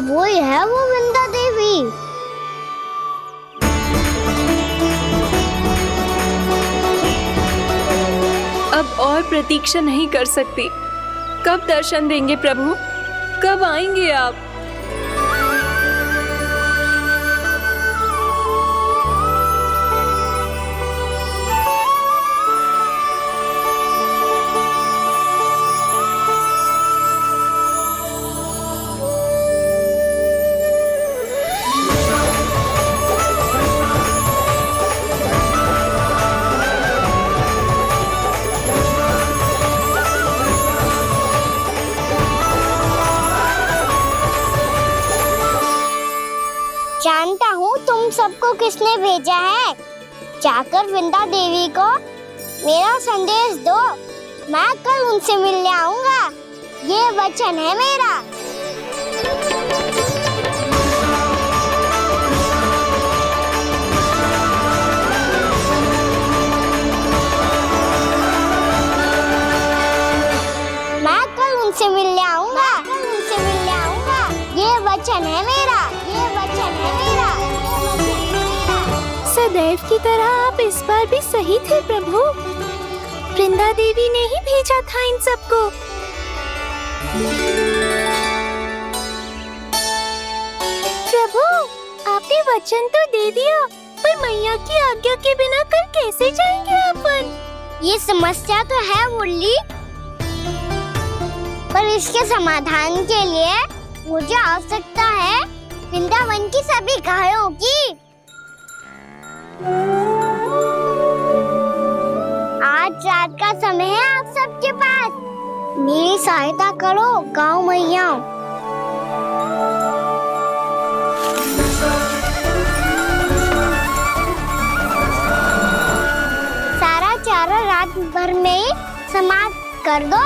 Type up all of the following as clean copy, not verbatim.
वो ही है वो वृंदा देवी। अब और प्रतीक्षा नहीं कर सकती। कब दर्शन देंगे प्रभु? कब आएंगे आप? जानता हूँ तुम सबको किसने भेजा है। जाकर वृंदा देवी को मेरा संदेश दो। मैं कल उनसे मिलने आऊंगा, ये वचन है मेरा। मैं कल उनसे मिलने आऊंगा, ये वचन है मेरा, ये वचन है मेरा, ये वचन है मेरा। सदैव की तरह आप इस बार भी सही थे प्रभु। वृंदा देवी ने ही भेजा था इन सबको। प्रभु, आपने वचन तो दे दिया, पर मैया की आज्ञा के बिना कल कैसे जाएंगे अपन? ये समस्या तो है मुरली, पर इसके समाधान के लिए मुझे आवश्यकता है वृंदावन की सभी गायों की। आज रात का समय है आप सबके पास। मेरी सहायता करो गाँव मैया। सारा चारा रात भर में ही समाप्त कर दो।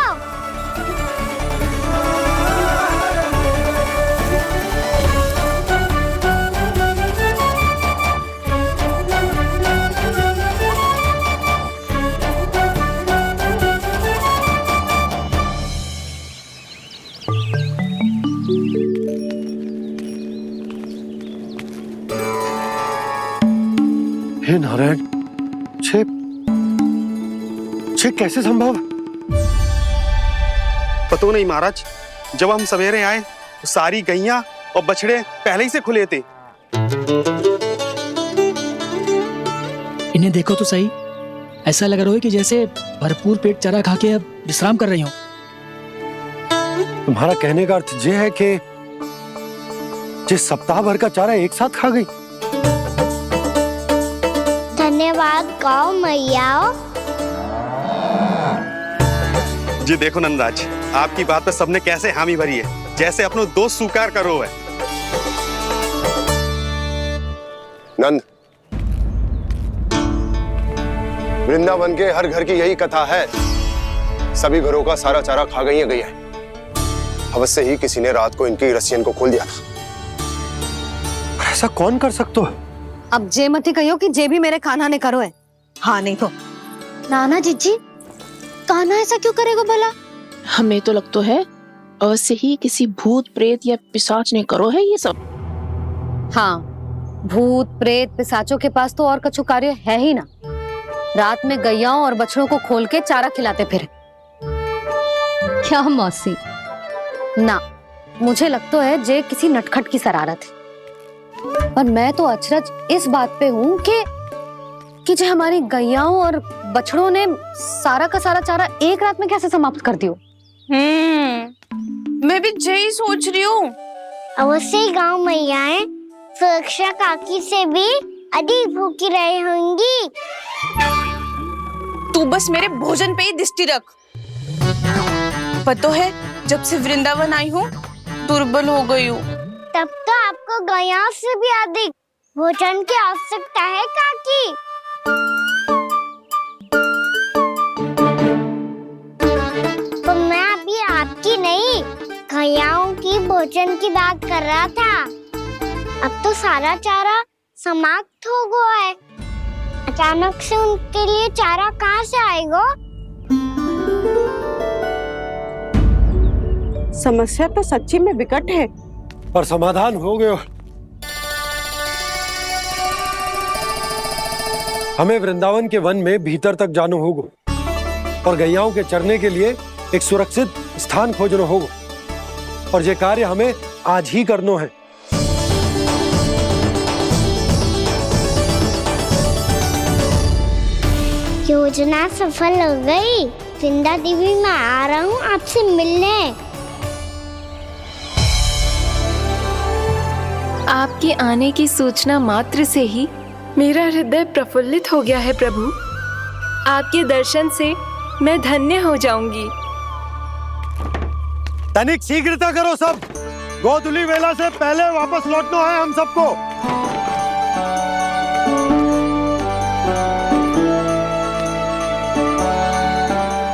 हे नारायण, छे कैसे संभव? पता नहीं महाराज, जब हम सवेरे आए तो सारी गैया और बछड़े पहले ही से खुले थे। इन्हें देखो तो सही, ऐसा लग रहा है कि जैसे भरपूर पेट चारा खा के अब विश्राम कर रही हो। तुम्हारा कहने का अर्थ ये है कि जिस सप्ताह भर का चारा एक साथ खा गई। धन्यवाद गाँव मैया। जी देखो नंदराज, आपकी बात पे सबने कैसे हामी भरी है, जैसे अपनो दोस्त स्वीकार करो है। नंद, वृंदावन के हर घर की यही कथा है। सभी घरों का सारा चारा खा गई है। अवश्य ही किसी ने रात को इनकी रस्सियन को खोल दिया था। ऐसा कौन कर सकते हो? अब जे मत ही कहियो कि जे भी मेरे कान्हा ने करो है। हाँ नहीं तो नाना जीजी, कान्हा ऐसा क्यों करेगा भला? हमें तो लगता है अवश्य ही किसी भूत प्रेत या पिशाच ने करो है ये सब। हाँ, भूत प्रेत पिशाचों के पास तो और कछु कार्य है ही ना। रात में गैयाओं और बछड़ों को खोल के चारा खिलाते फिर। क्या मौसी? ना, मुझे लगता है जे किसी नटखट की शरारत है। पर मैं तो अचरज इस बात पे हूँ कि जो हमारी गैयाओं और बछड़ों ने सारा का सारा चारा एक रात में कैसे समाप्त कर दियो। मैं भी यही सोच रही हूँ। अवश्य ही गाँव मैयाएं सुरक्षा काकी से भी अधिक भूखी रही होंगी। तू बस मेरे भोजन पे ही दृष्टि रख। पता है, जब से वृंदावन आई हूँ दुर्बल हो गई हूँ। तब तो आपको गैयाओं से भी अधिक भोजन की आवश्यकता है काकी। तो मैं अभी आपकी नहीं, गैयाओं की भोजन की बात कर रहा था। अब तो सारा चारा समाप्त हो गया है। अचानक से उनके लिए चारा कहाँ से आएगा? समस्या तो सच्ची में विकट है। पर समाधान हो गयो। हमें वृंदावन के वन में भीतर तक जानो होगा और गैयाओं के चरने के लिए एक सुरक्षित स्थान खोजनो होगा और ये कार्य हमें आज ही करनो है। योजना सफल हो गई। वृंदा देवी, मैं आ रहा हूँ आपसे मिलने। आपके आने की सूचना मात्र से ही मेरा हृदय प्रफुल्लित हो गया है प्रभु। आपके दर्शन से मैं धन्य हो जाऊंगी। तनिक शीघ्रता करो सब, गोधुली वेला से पहले वापस लौटना है हम सबको।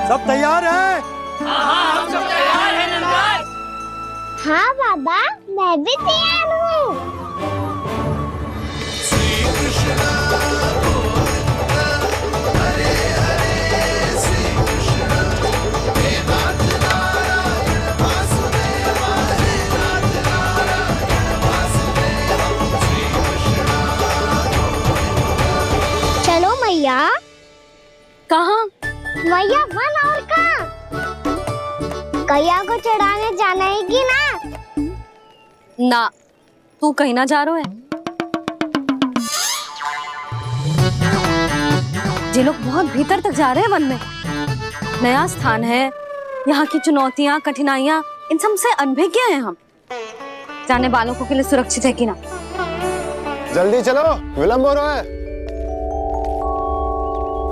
सब तैयार है? हाँ बाबा, मैं भी तैयार हूँ। चलो मैया। कहाँ? मैया, वन और कहाँ? गैया को चढ़ाने जाना है कि ना? ना, तू कहीं ना जा रहा है। ये लोग बहुत भीतर तक जा रहे हैं वन में। नया स्थान है, यहाँ की चुनौतियाँ, कठिनाइयाँ, इन सब से अनभिज्ञ हैं हम। जाने वालों के लिए सुरक्षित है कि ना? जल्दी चलो, विलंब हो रहा है।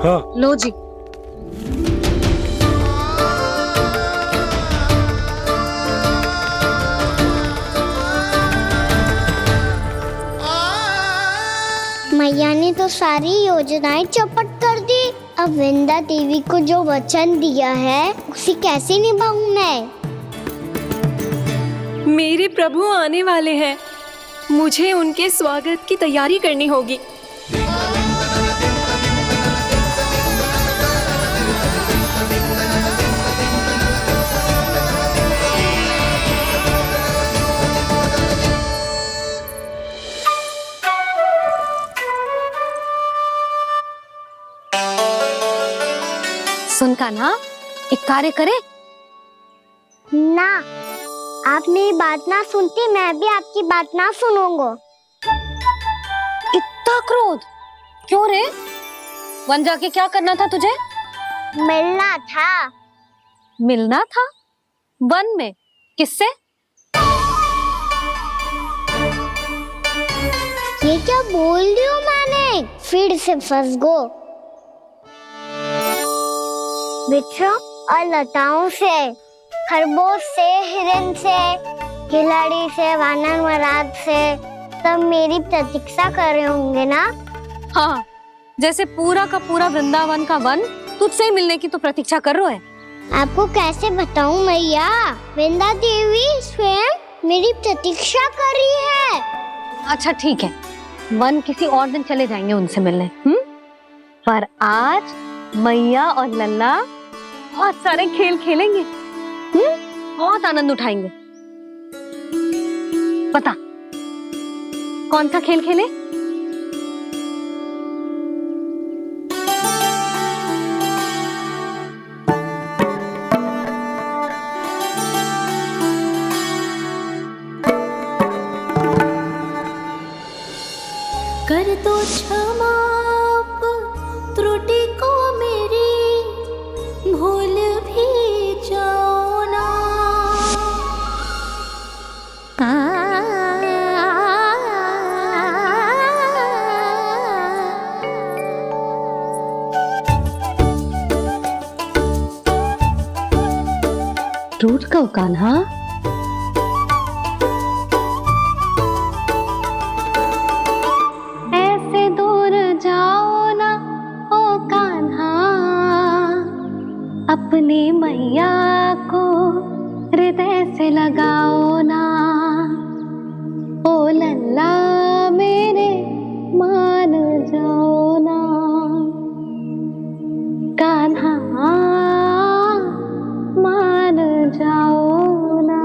हाँ। लो जी। मैया ने तो सारी योजनाएं चौपट कर दी। अब वृंदा देवी को जो वचन दिया है उसे कैसे निभाऊं मैं? मेरे प्रभु आने वाले हैं, मुझे उनके स्वागत की तैयारी करनी होगी। सुन कान्हा, एक कार्य करे ना, आप मेरी बात ना सुनती, मैं भी आपकी बात ना सुनूंगा। इतना क्रोध क्यों रे? वन जाके क्या करना था तुझे? मिलना था। मिलना था? वन में? किससे? ये क्या बोल रही हूँ मैंने? फिर से फंस गो। वृक्षों और लताओं से, खरगोश से, हिरन से, खिलाड़ी से, वानर महाराज से, सब मेरी प्रतीक्षा कर रहे होंगे ना? हाँ, जैसे पूरा का पूरा वृंदावन का वन तुझसे ही मिलने की तो प्रतीक्षा कर रहा है। आपको कैसे बताऊं मैया? वृंदा देवी स्वयं मेरी प्रतीक्षा कर रही है। अच्छा ठीक है, वन किसी और दिन चले जाएंगे उनसे मिलने। पर आज मैया और लल्ला बहुत सारे खेल खेलेंगे। बहुत आनंद उठाएंगे। पता कौन सा खेल खेले? कर दो क्षमा त्रुटि को मेरी, भूल भी जाओ ना। टूट कब कान्हा? ऐसे दूर जाओ ना ओ कान्हा, अपनी मैया को हृदय से लगाओ ना। ओ लल्ला मेरे मान जाओ ना, कान्हा मान जाओ ना।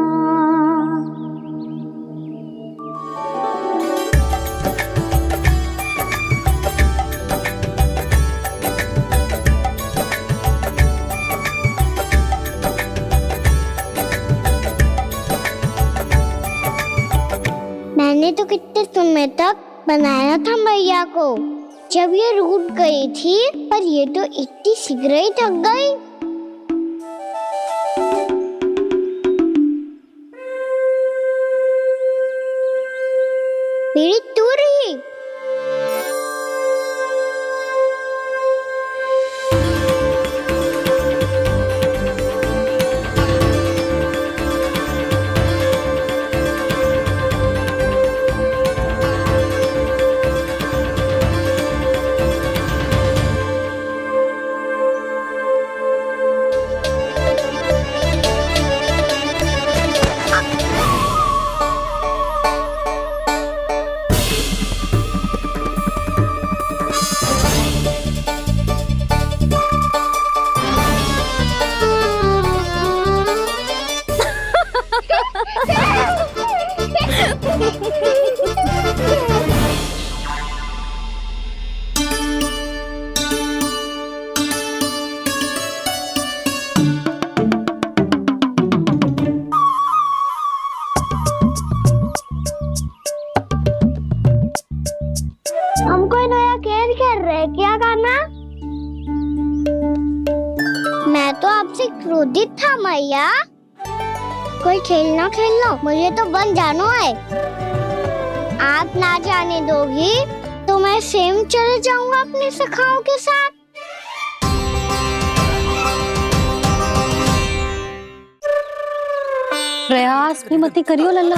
मैंने तो कितने समय तक बनाया था मैया को, जब ये रूठ गई थी, पर ये तो इतनी शीघ्र ही थक गई। मेरी तू रही। हम कोई नया खेल खेल रहे, क्या करना? मैं तो आपसे क्रोधित था मैया। कोई खेलना खेल लो, मुझे तो बन जाना है। आप ना जाने दोगी तो मैं स्वयं चले जाऊंगा अपने सखाओं के साथ। प्रयास भी मत करियो लल्ला,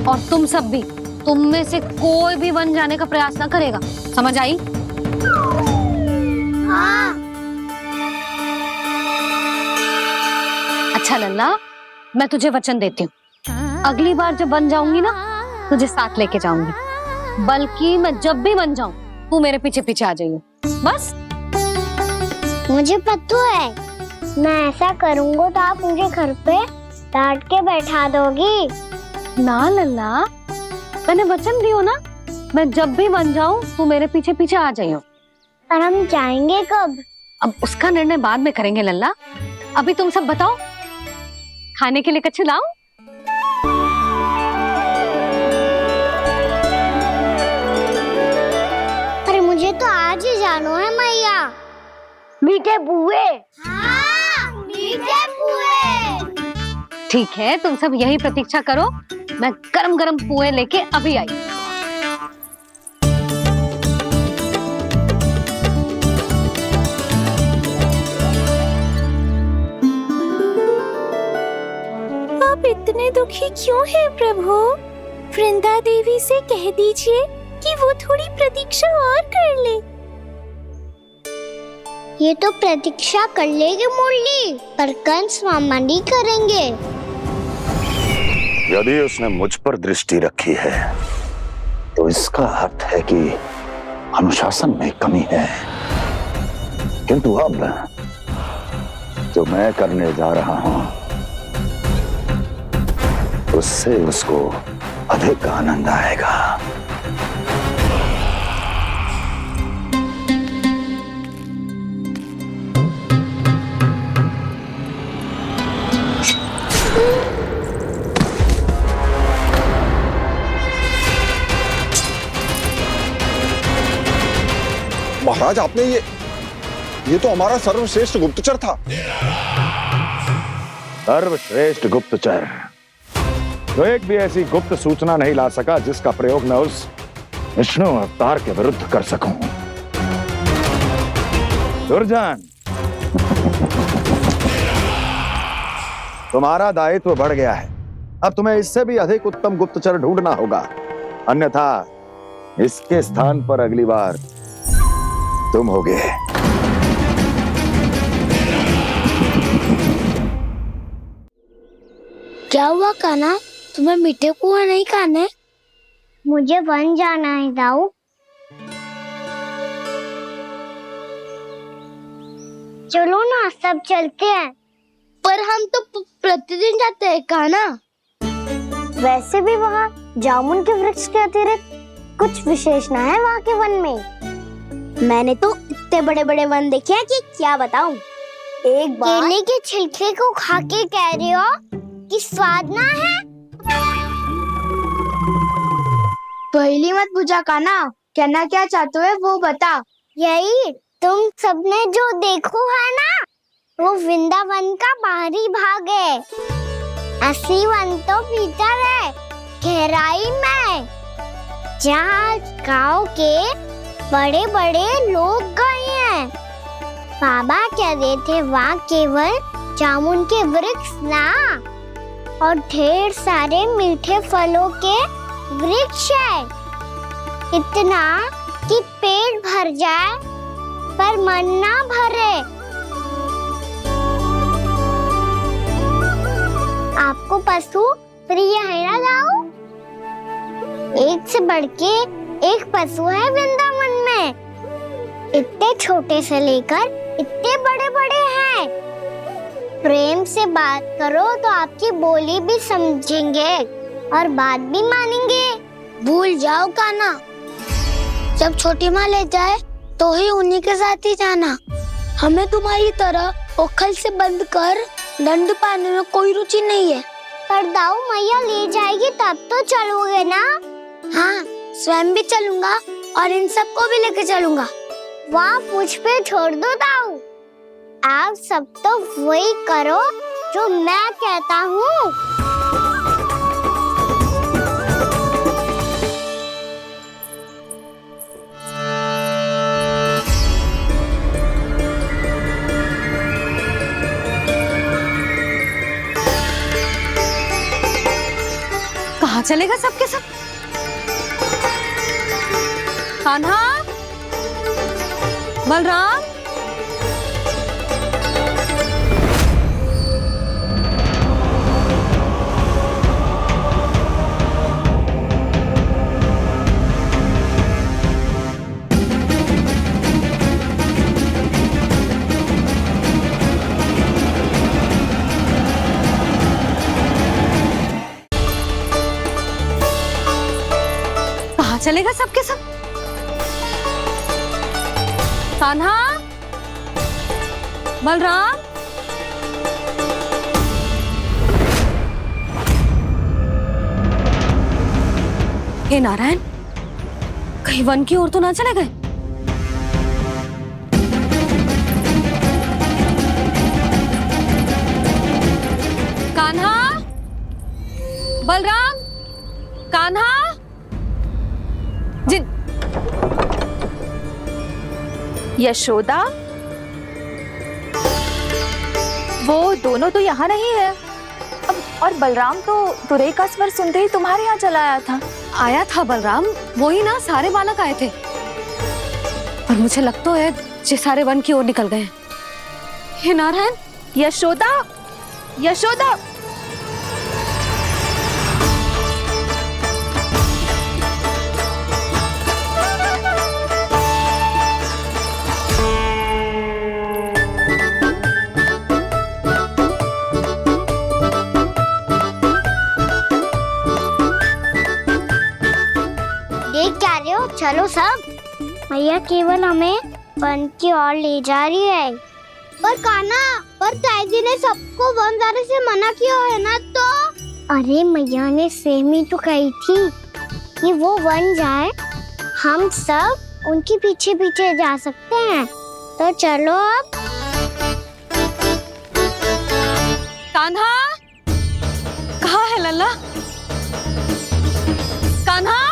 और तुम सब भी, तुम में से कोई भी बन जाने का प्रयास ना करेगा, समझ आई? हाँ। अच्छा लल्ला, मैं तुझे वचन देती हूँ, अगली बार जब बन जाऊंगी ना, तुझे साथ लेके जाऊंगी। बल्कि मैं जब भी बन जाऊं, तू मेरे पीछे पीछे आ जाइयो, बस। मुझे पता है, मैं ऐसा करूंगा तो आप मुझे घर पे डांट के बैठा दोगी। ना लल्ला, मैंने वचन दियो ना, मैं जब भी बन जाऊं तू मेरे पीछे पीछे आ जाइयो। पर हम जाएंगे कब? अब उसका निर्णय बाद में करेंगे लल्ला। अभी तुम सब बताओ, खाने के लिए कुछ लाऊं? पर मुझे तो आज ही जाना है मैया। मीठे पुए। हाँ, मीठे पुए। ठीक है, तुम सब यही प्रतीक्षा करो, मैं गरम गरम पुए लेके अभी आई। आप इतने दुखी क्यों हैं प्रभु? वृंदा देवी से कह दीजिए कि वो थोड़ी प्रतीक्षा और कर ले। ये तो प्रतीक्षा कर लेगी मुरली, पर कंस मामा नहीं करेंगे। यदि उसने मुझ पर दृष्टि रखी है तो इसका अर्थ है कि अनुशासन में कमी है। किंतु अब जो मैं करने जा रहा हूं उससे उसको अधिक आनंद आएगा। महाराज, आपने ये तो हमारा सर्वश्रेष्ठ गुप्तचर था। सर्वश्रेष्ठ गुप्तचर तो एक भी ऐसी गुप्त सूचना नहीं ला सका जिसका प्रयोग मैं उस विष्णु अवतार के विरुद्ध कर सकूं। दुर्जन, तुम्हारा दायित्व बढ़ गया है। अब तुम्हें इससे भी अधिक उत्तम गुप्तचर ढूंढना होगा, अन्यथा इसके स्थान पर अगली बार तुम होगे। क्या हुआ कान्हा, तुम्हें मीठे पुआ नहीं खाने? मुझे वन जाना है दाऊ। चलो ना, सब चलते हैं। पर हम तो प्रतिदिन जाते हैं कान्हा। वैसे भी वहाँ जामुन के वृक्ष के अतिरिक्त कुछ विशेष ना है वहाँ के वन में। मैंने तो इतने बड़े बड़े वन देखे हैं कि क्या बताऊं। एक बार केले के छिलके को खा के कह रहे हो कि स्वाद ना है? पहली मत पूछा काना, कहना क्या चाहते हो वो बता। यही तुम सबने जो देखो है ना, वो वृंदावन का बाहरी भाग है। असली वन तो भीतर है, गहराई में, जहाँ गांव के बड़े बड़े लोग गए हैं। बाबा कह रहे थे वहाँ केवल जामुन के वृक्ष ना, और ढेर सारे मीठे फलों के वृक्ष है, इतना कि पेट भर जाए पर मन ना भरे। आपको पशु प्रिय है ना गाँव? एक से बढ़ के एक पशु है वृंदावन में, इतने छोटे से लेकर इतने बड़े बड़े हैं। प्रेम से बात करो तो आपकी बोली भी समझेंगे और बात भी मानेंगे। भूल जाओ काना, जब छोटी माँ ले जाए तो ही उन्हीं के साथ ही जाना। हमें तुम्हारी तरह ओखल से बंद कर दंड पाने में कोई रुचि नहीं है। पर दाऊ मैया ले जाएगी तब तो चलोगे ना? हाँ, स्वयं भी चलूंगा और इन सबको भी लेके चलूंगा। वहाँ मुझ पे छोड़ दो दाऊ, आप सब तो वही करो जो मैं कहता हूँ। कहाँ चलेगा सबके सब? कान्हा, बलराम, कहाँ चलेगा सबके सब? कान्हा, बलराम, हे नारायण, कहीं वन की ओर तो ना चले गए? कान्हा, बलराम, कान्हा, जिन यशोदा, वो दोनों तो यहाँ नहीं है। अब और बलराम तो तुरई का स्वर सुनते ही तुम्हारे यहाँ चला आया था। आया था बलराम, वही ना सारे बालक आए थे, पर मुझे लगता है जे सारे वन की ओर निकल गए। हे नारायण, यशोदा, यशोदा, चलो सब, मैया केवल हमें वन की ओर ले जा रही है। पर काना, पर ताई जी ने सबको वन जाने से मना किया है ना तो? अरे मैया ने सेम ही तो कही थी कि वो वन जाए, हम सब उनके पीछे पीछे जा सकते हैं। तो चलो अब। कान्हा, कहाँ है लल्ला? कान्हा,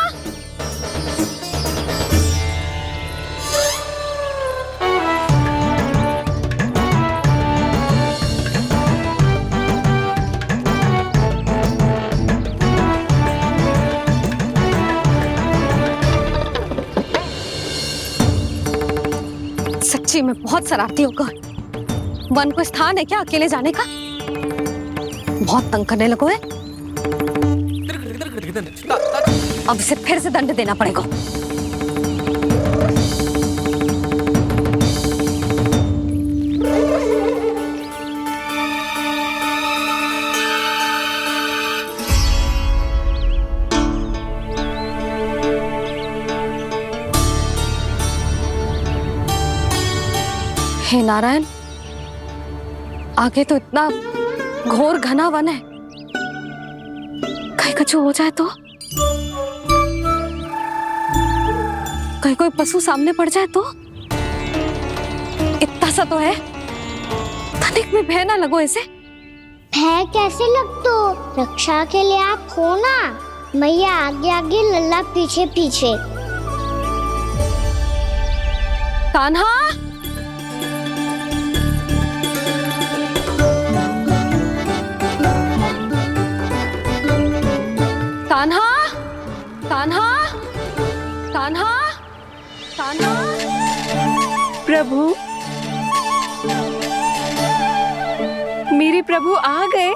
सच्ची में बहुत शरारती होगा। वन को स्थान है क्या अकेले जाने का? बहुत तंग करने लगो है। अब इसे फिर से दंड देना पड़ेगा। हे नारायण, आगे तो इतना घोर घना वन है, कहीं कुछ हो जाए तो? कहीं कोई पशु सामने पड़ जाए तो? इतना सा तो है, तनिक में भय ना लगो इसे। भय कैसे लग तो, रक्षा के लिए आप हो ना। मैया आगे आगे, लल्ला पीछे पीछे। कान्हा, कान्हा, कान्हा, कान्हा, कान्हा। प्रभु, मेरे प्रभु आ गए।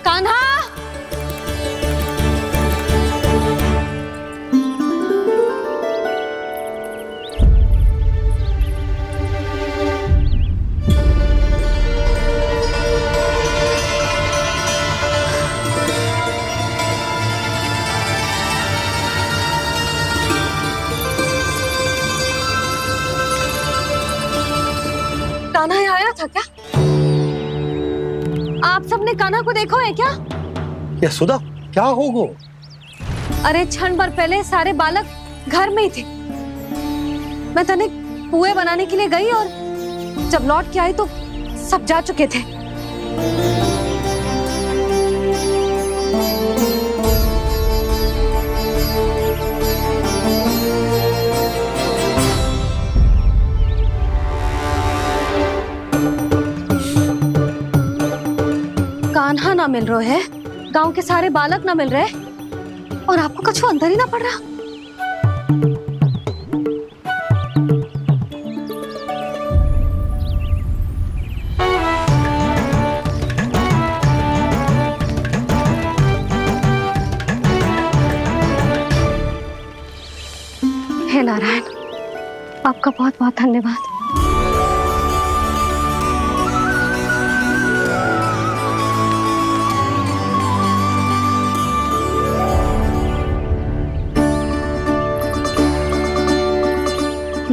कान्हा, कान्हा यहाँ आया था क्या? आप सबने कान्हा को देखो है क्या? यशोदा, क्या होगो? अरे क्षण भर पहले सारे बालक घर में ही थे। मैं तनिक पुए बनाने के लिए गई और जब लौट के आई तो सब जा चुके थे। कान्हा ना मिल रहे है, गांव के सारे बालक ना मिल रहे, और आपको कछु अंदर ही ना पड़ रहा। हे नारायण, आपका बहुत बहुत धन्यवाद।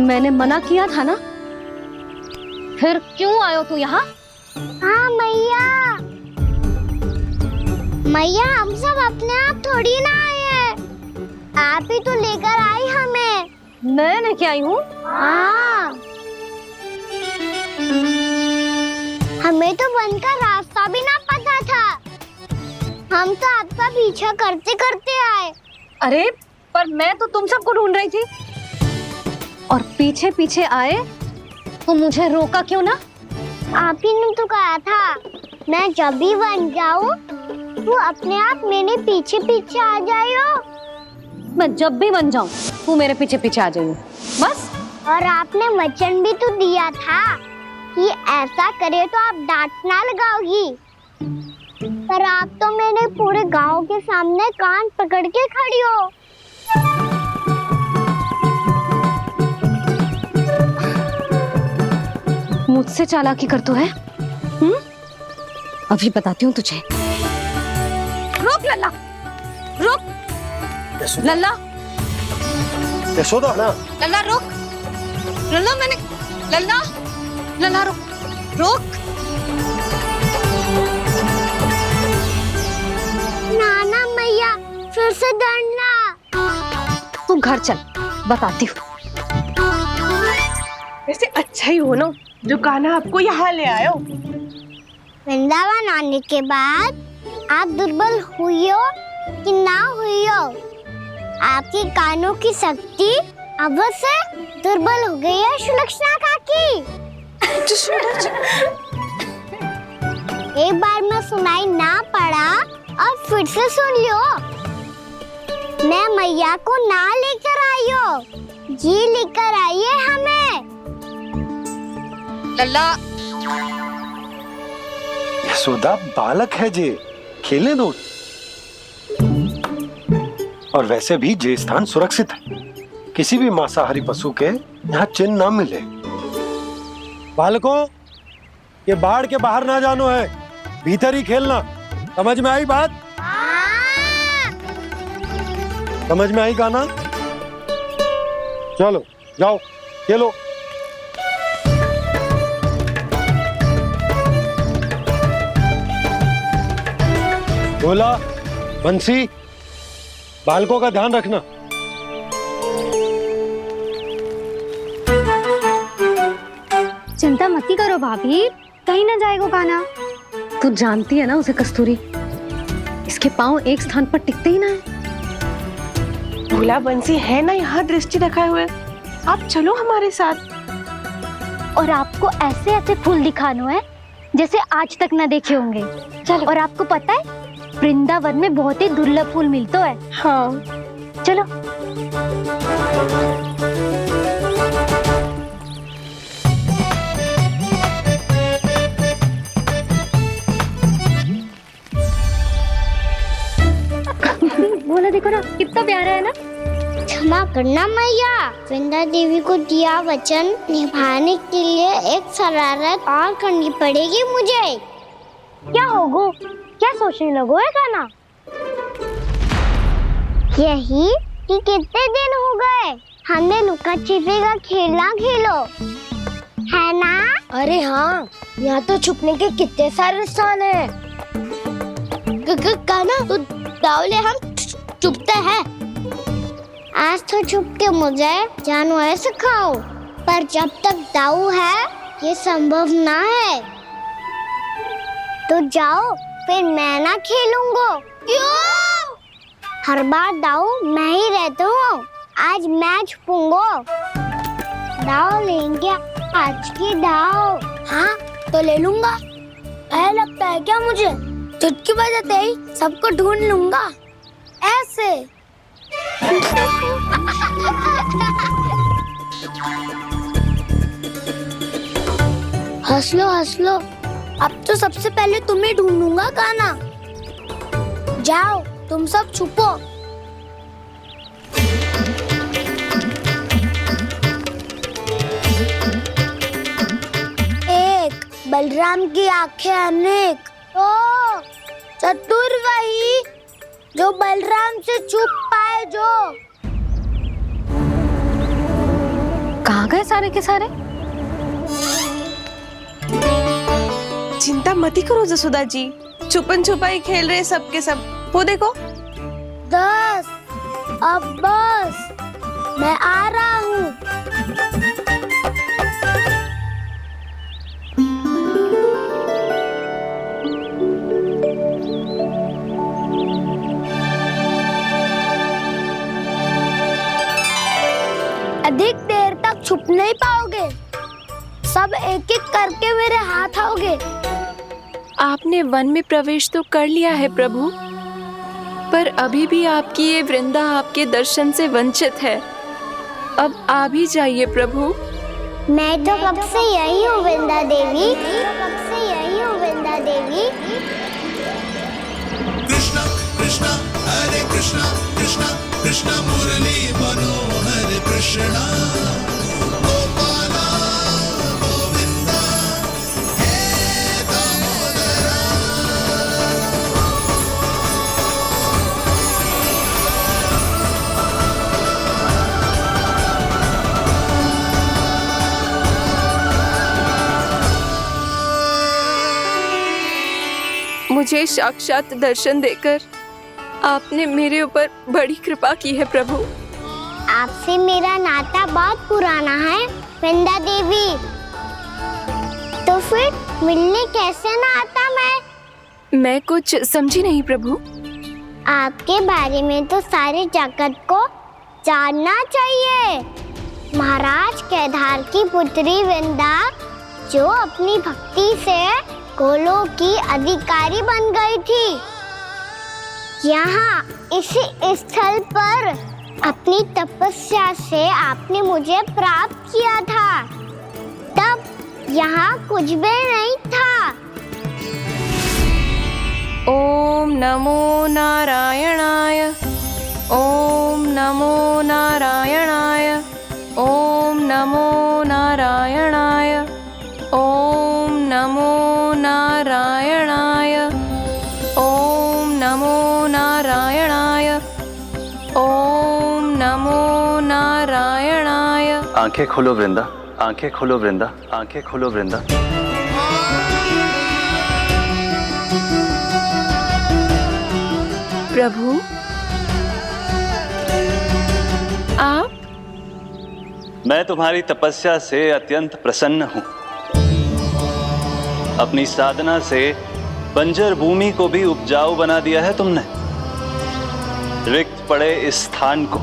मैंने मना किया था ना, फिर क्यों आयो तू यहाँ? हाँ मैया, मैया हम सब अपने आप थोड़ी ना आए हैं, आप ही तो लेकर आई हमें। मैं लेके आई हूँ? हाँ, हमें तो वन का रास्ता भी ना पता था, हम तो आपका पीछा करते करते आए। अरे पर मैं तो तुम सबको ढूंढ रही थी, और पीछे पीछे आए तो मुझे रोका क्यों ना? आप ही ने तो कहा था मैं जब भी बन जाऊं वो अपने आप मेरे पीछे पीछे आ जाइयो। मैं जब भी बन जाऊं तू मेरे पीछे पीछे आ जाइयो, बस। और आपने वचन भी तो दिया था कि ऐसा करे तो आप डांट ना लगाओगी, पर आप तो मेरे पूरे गांव के सामने कान पकड़ के खड़ी हो। मुझसे चालाकी कर तो है? अभी बताती हूँ तुझे। रुक लल्ला, रुक लल्ला, यशोदा ना, लल्ला रुक, लल्ला मैंने, लल्ला, लल्ला रुक, रुक। नाना मैया फिर से डरना। तू घर चल, बताती हूँ। वैसे अच्छा ही हो ना जो कान्हा आपको यहाँ ले आयो। वृंदावन आने के बाद आप दुर्बल हुई हो कि ना हुई हो, आपके कानों की शक्ति अब से दुर्बल हो गई है सुलक्षणा काकी। एक बार में सुनाई ना पड़ा और फिर से सुन लो। मैं मैया को ना लेकर आई हो, जी लेकर आई है हमें। लल्ला, यशोदा बालक है जे, खेलने दो। और वैसे भी ये स्थान सुरक्षित है, किसी भी मांसाहारी पशु के यहाँ चिन्ह ना मिले। बालकों, ये बाढ़ के बाहर ना जानो है, भीतर ही खेलना। समझ में आई बात? समझ में आई कान्हा? चलो जाओ खेलो। भोला, बंसी, बालकों का ध्यान रखना। चिंता मत करो भाभी, कहीं ना जाएगा काना। तू जानती है ना उसे कस्तूरी, इसके पाँव एक स्थान पर टिकते ही ना है। भोला बंसी है ना यहाँ दृष्टि रखाए हुए, आप चलो हमारे साथ। और आपको ऐसे ऐसे फूल दिखाना है जैसे आज तक ना देखे होंगे। चलो। और आपको पता है वृंदावन में बहुत ही दुर्लभ फूल मिलते हैं। हाँ चलो। बोला देखो ना कितना प्यारा है ना। क्षमा करना मैया, वृंदा देवी को दिया वचन निभाने के लिए एक शरारत और करनी पड़ेगी मुझे। क्या होगो, क्या सोचने लगो है गाना? यही कि कितने दिन हो गए हमने लुका छिपी का खेलना खेलो, है ना? अरे हाँ, यहाँ तो छुपने के कितने सारे स्थान है। गाना तो दावले हम छुपते हैं। आज तो छुप के मुझे जानवर सिखाओ, पर जब तक दाऊ है ये संभव ना है। तो जाओ, फिर मैं ना खेलूंगा। क्यों? हर बार दाऊ मैं ही रहता हूँ, आज मैं छुपूंगा। दाऊ लेंगे आज की दाऊ। हाँ तो ले लूंगा। ऐसा लगता है क्या मुझे? चुटकी बजाते ही सबको ढूंढ लूंगा ऐसे। हंस लो, अब तो सबसे पहले तुम्हें ढूंढूंगा गाना। जाओ तुम सब छुपो। एक, बलराम की आंखें अनेक। तो चतुर वही जो बलराम से छुप पाए। जो कहाँ गए सारे के सारे? चिंता मती करो जसोदा जी, छुपन छुपाई खेल रहे सबके सब। वो देखो 10, अब बस, मैं आ रहा हूँ। अधिक देर तक छुप नहीं पाओगे, सब एक एक करके मेरे हाथ आओगे। आपने वन में प्रवेश तो कर लिया है प्रभु, पर अभी भी आपकी ये वृंदा आपके दर्शन से वंचित है। अब आप ही जाइए प्रभु। मैं तो कब से यही हूँ वृंदा देवी, कृष्णा कृष्णा हरे कृष्णा कृष्णा कृष्णा मुरली मनोहर कृष्णा गोपाला गोविंदा हे दामोदरा। मुझे साक्षात दर्शन देकर आपने मेरे ऊपर बड़ी कृपा की है प्रभु। आपसे मेरा नाता बहुत पुराना है वृंदा देवी, तो फिर मिलने कैसे ना आता मैं कुछ समझी नहीं प्रभु। आपके बारे में तो सारे जगत को जानना चाहिए। महाराज केदार की पुत्री वृंदा जो अपनी भक्ति से गोलोक की अधिकारी बन गई थी, यहाँ इसी स्थल पर अपनी तपस्या से आपने मुझे प्राप्त किया था। तब यहाँ कुछ भी नहीं था। ओम नमो नारायणाय, ओम नमो नारायणाय, ओम नमो नारायणाय, ओम नमो नारायणाय, ओम नमो नारायणाय, ओम नमो नारायणाय। आंखें खोलो वृंदा, आंखें खोलो वृंदा, आंखें खोलो वृंदा। प्रभु आप? मैं तुम्हारी तपस्या से अत्यंत प्रसन्न हूं। अपनी साधना से बंजर भूमि को भी उपजाऊ बना दिया है तुमने। रिक्त पड़े इस स्थान को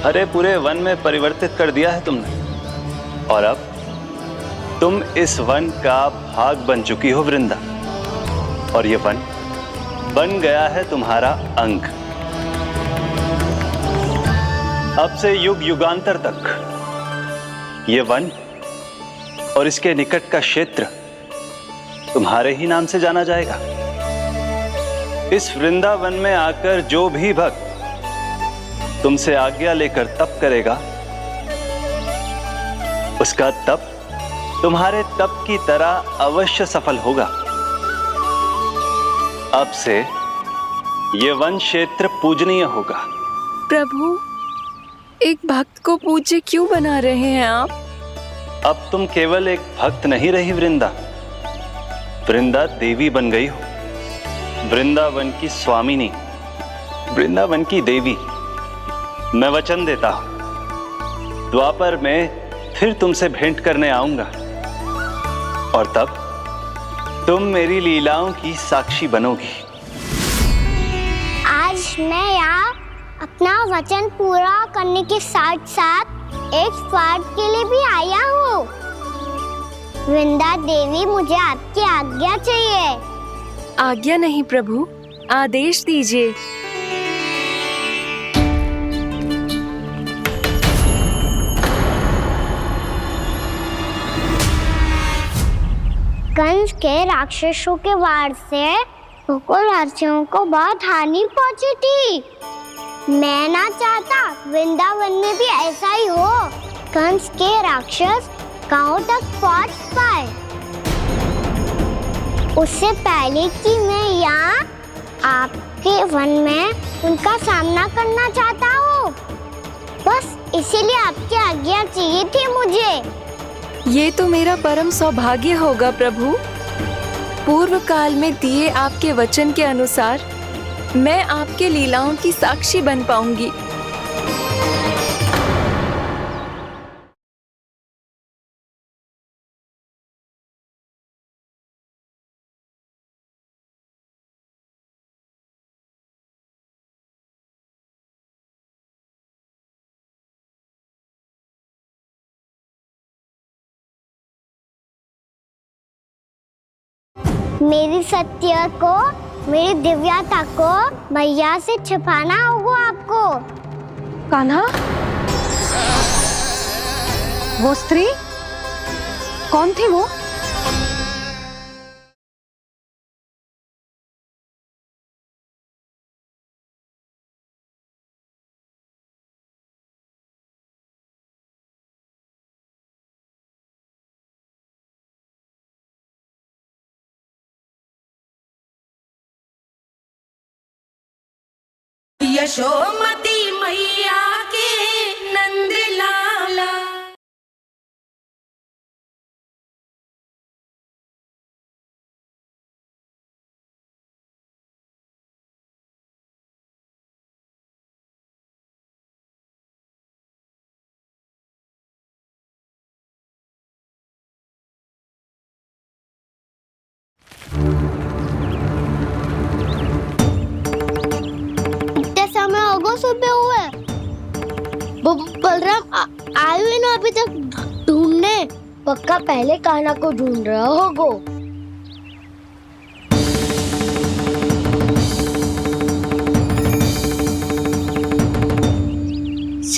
हरे पूरे वन में परिवर्तित कर दिया है तुमने। और अब तुम इस वन का भाग बन चुकी हो वृंदा। और ये वन बन गया है तुम्हारा अंग। अब से युग युगांतर तक ये वन और इसके निकट का क्षेत्र तुम्हारे ही नाम से जाना जाएगा। इस वृंदावन में आकर जो भी भक्त तुमसे आज्ञा लेकर तप करेगा, उसका तप तुम्हारे तप की तरह अवश्य सफल होगा। अब से ये वन क्षेत्र पूजनीय होगा। प्रभु, एक भक्त को पूज्य क्यों बना रहे हैं आप? अब तुम केवल एक भक्त नहीं रही वृंदा, वृंदा देवी बन गई हो। वृंदावन की स्वामिनी, वृंदावन की देवी। मैं वचन देता हूं, द्वापर में फिर तुमसे भेंट करने आऊंगा और तब तुम मेरी लीलाओं की साक्षी बनोगी। आज मैं यहाँ अपना वचन पूरा करने के साथ साथ एक स्वार्थ के लिए भी आया हूँ। वृंदा देवी, मुझे आपकी आज्ञा चाहिए। आज्ञा नहीं प्रभु, आदेश दीजिए। कंस के राक्षसों के वार से गोकुलवासियों को बहुत हानि पहुंची थी। मैं ना चाहता वृंदावन में भी ऐसा ही हो। कंस के राक्षस गांव तक पहुंच पाए, उससे पहले कि मैं यहाँ आपके वन में उनका सामना करना चाहता हूँ। बस इसीलिए आपकी आज्ञा चाहिए थी मुझे। ये तो मेरा परम सौभाग्य होगा प्रभु। पूर्व काल में दिए आपके वचन के अनुसार मैं आपके लीलाओं की साक्षी बन पाऊंगी। मेरी सत्य को, मेरी दिव्यता को भैया से छिपाना होगा आपको। कान्हा, वो स्त्री कौन थी वो? यशोमती मैया के नंद लाला। सुबह हुए बलराम आए हुए ना अभी तक ढूंढने। पक्का पहले कान्हा को ढूंढ रहा होगा।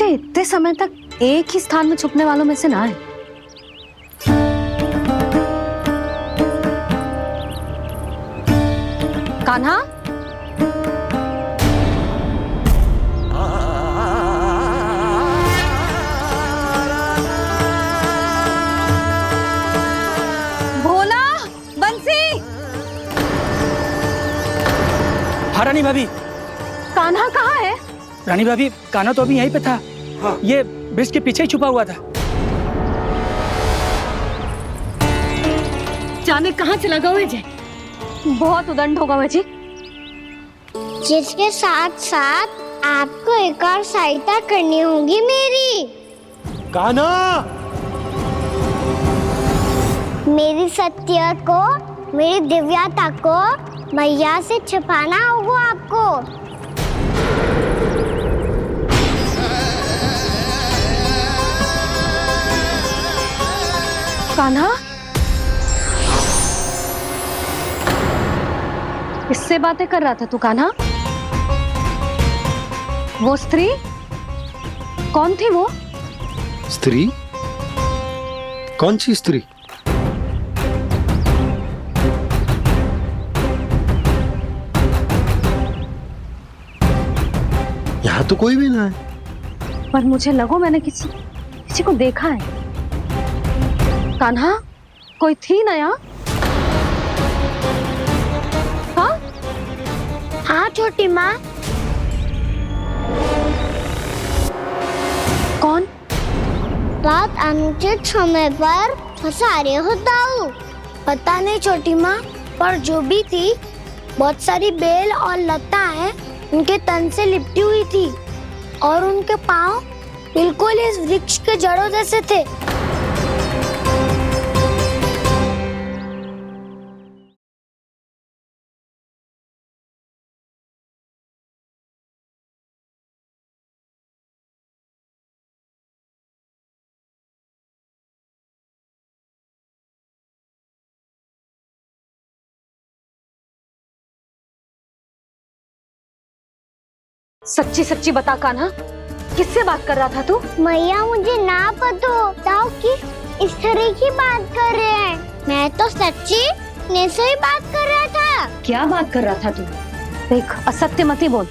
इतने समय तक एक ही स्थान में छुपने वालों में से ना है। कान्हा, रानी भाभी, कान्हा कहाँ है? रानी भाभी, कान्हा तो अभी यहीं पे था। हाँ। ये ब्रिज के पीछे ही छुपा हुआ था। जाने कहाँ चला गया वह? बहुत उदंड होगा वह जी। जिसके साथ साथ आपको एक और सहायता करनी होगी मेरी। कान्हा, मेरी सत्य को, मेरी दिव्यता को मैया से छिपाना होगा आपको। कान्हा, किससे बातें कर रहा था तू कान्हा? वो स्त्री कौन थी? वो स्त्री? कौन सी स्त्री? यहाँ तो कोई भी ना है। पर मुझे लगो मैंने किसी को देखा है। कान्हा, कोई थी ना यहाँ? हाँ हाँ छोटी माँ। कौन? रात अनुचित समय पर फंसारे होता हूँ। पता नहीं छोटी माँ, पर जो भी थी बहुत सारी बेल और लताएं उनके तन से लिपटी हुई थी और उनके पांव बिल्कुल इस वृक्ष के जड़ों जैसे थे। सच्ची सच्ची बता कान्हा, किससे बात कर रहा था तू? मैया मुझे ना पता बताओ कि इस तरह की बात कर रहे हैं। मैं तो सच्ची ने से ही बात कर रहा था। क्या बात कर रहा था तू? देख, असत्य मत ही बोल।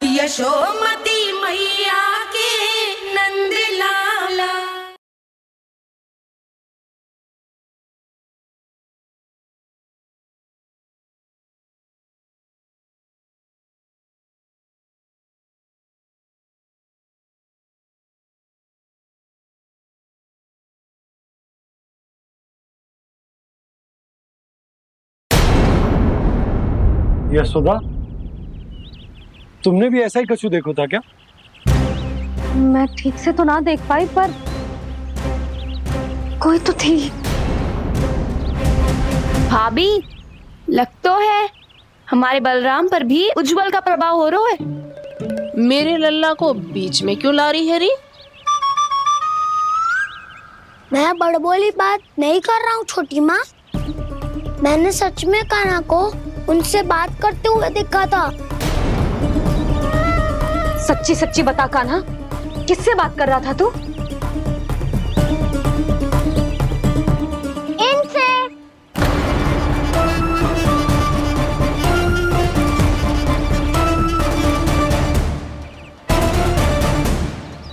यशोमती मैया के नंद लाला। यशोदा, तुमने भी ऐसा ही कछु देखो था क्या? मैं ठीक से तो ना देख पाई, पर कोई तो थी। भाभी, लग तो है हमारे बलराम पर भी उज्जवल का प्रभाव हो रहा है। मेरे लल्ला को बीच में क्यों ला रही है री? मैं बड़बोली बात नहीं कर रहा हूँ छोटी माँ। मैंने सच में कान्हा को उनसे बात करते हुए देखा था। सच्ची सच्ची बता कान्हा, किससे बात कर रहा था तू? इनसे।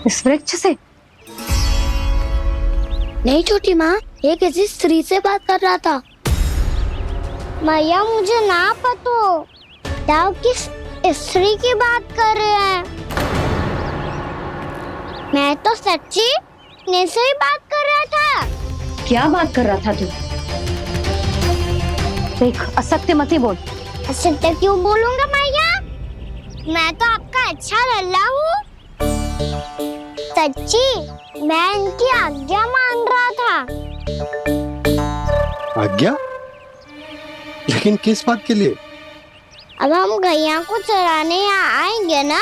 इस वृक्ष से? नहीं छोटी माँ, ये किसी स्त्री से बात कर रहा था। मैया मुझे ना पता बताओ किस स्त्री की बात कर रहे हैं। मैं तो सच्ची ने से ही बात कर रहा था। क्या बात कर रहा था तू? देख, असत्य मत ही बोल। असत्य क्यों बोलूंगा मैया? मैं तो आपका अच्छा लल्ला हूँ। सच्ची मैं इनकी आज्ञा मान रहा था। आज्ञा? लेकिन किस बात के लिए? अब हम गैया को चराने यहाँ आएंगे ना,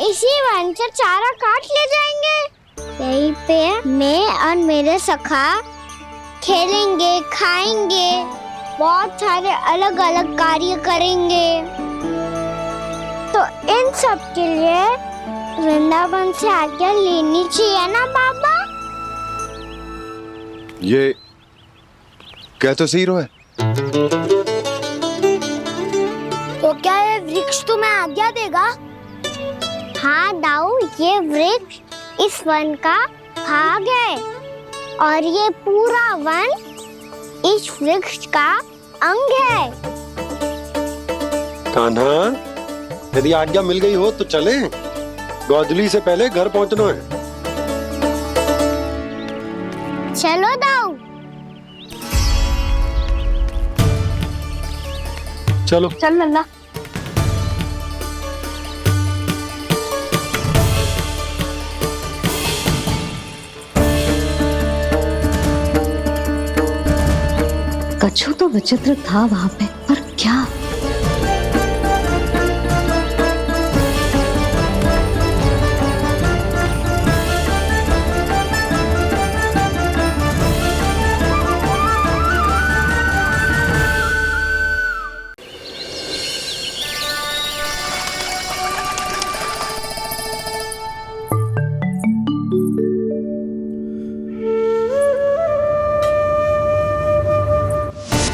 इसी वन से चारा काट ले जाएंगे। यहीं पे मैं और मेरे सखा खेलेंगे, खाएंगे, बहुत सारे अलग अलग कार्य करेंगे। तो इन सब के लिए वृंदावन से आज्ञा लेनी चाहिए ना बाबा? ये क्या तो सही रो है। तो क्या ये वृक्ष तुम्हें आज्ञा देगा? हाँ दाऊ, ये वृक्ष इस वन का भाग है और ये पूरा वन इस वृक्ष का अंग है। कान्हा, यदि आज्ञा मिल गई हो तो चले। गोधूली से पहले घर पहुंचना है। चलो दाऊ। चलो चल लल्ला। कछु तो विचित्र था वहां पे, पर क्या?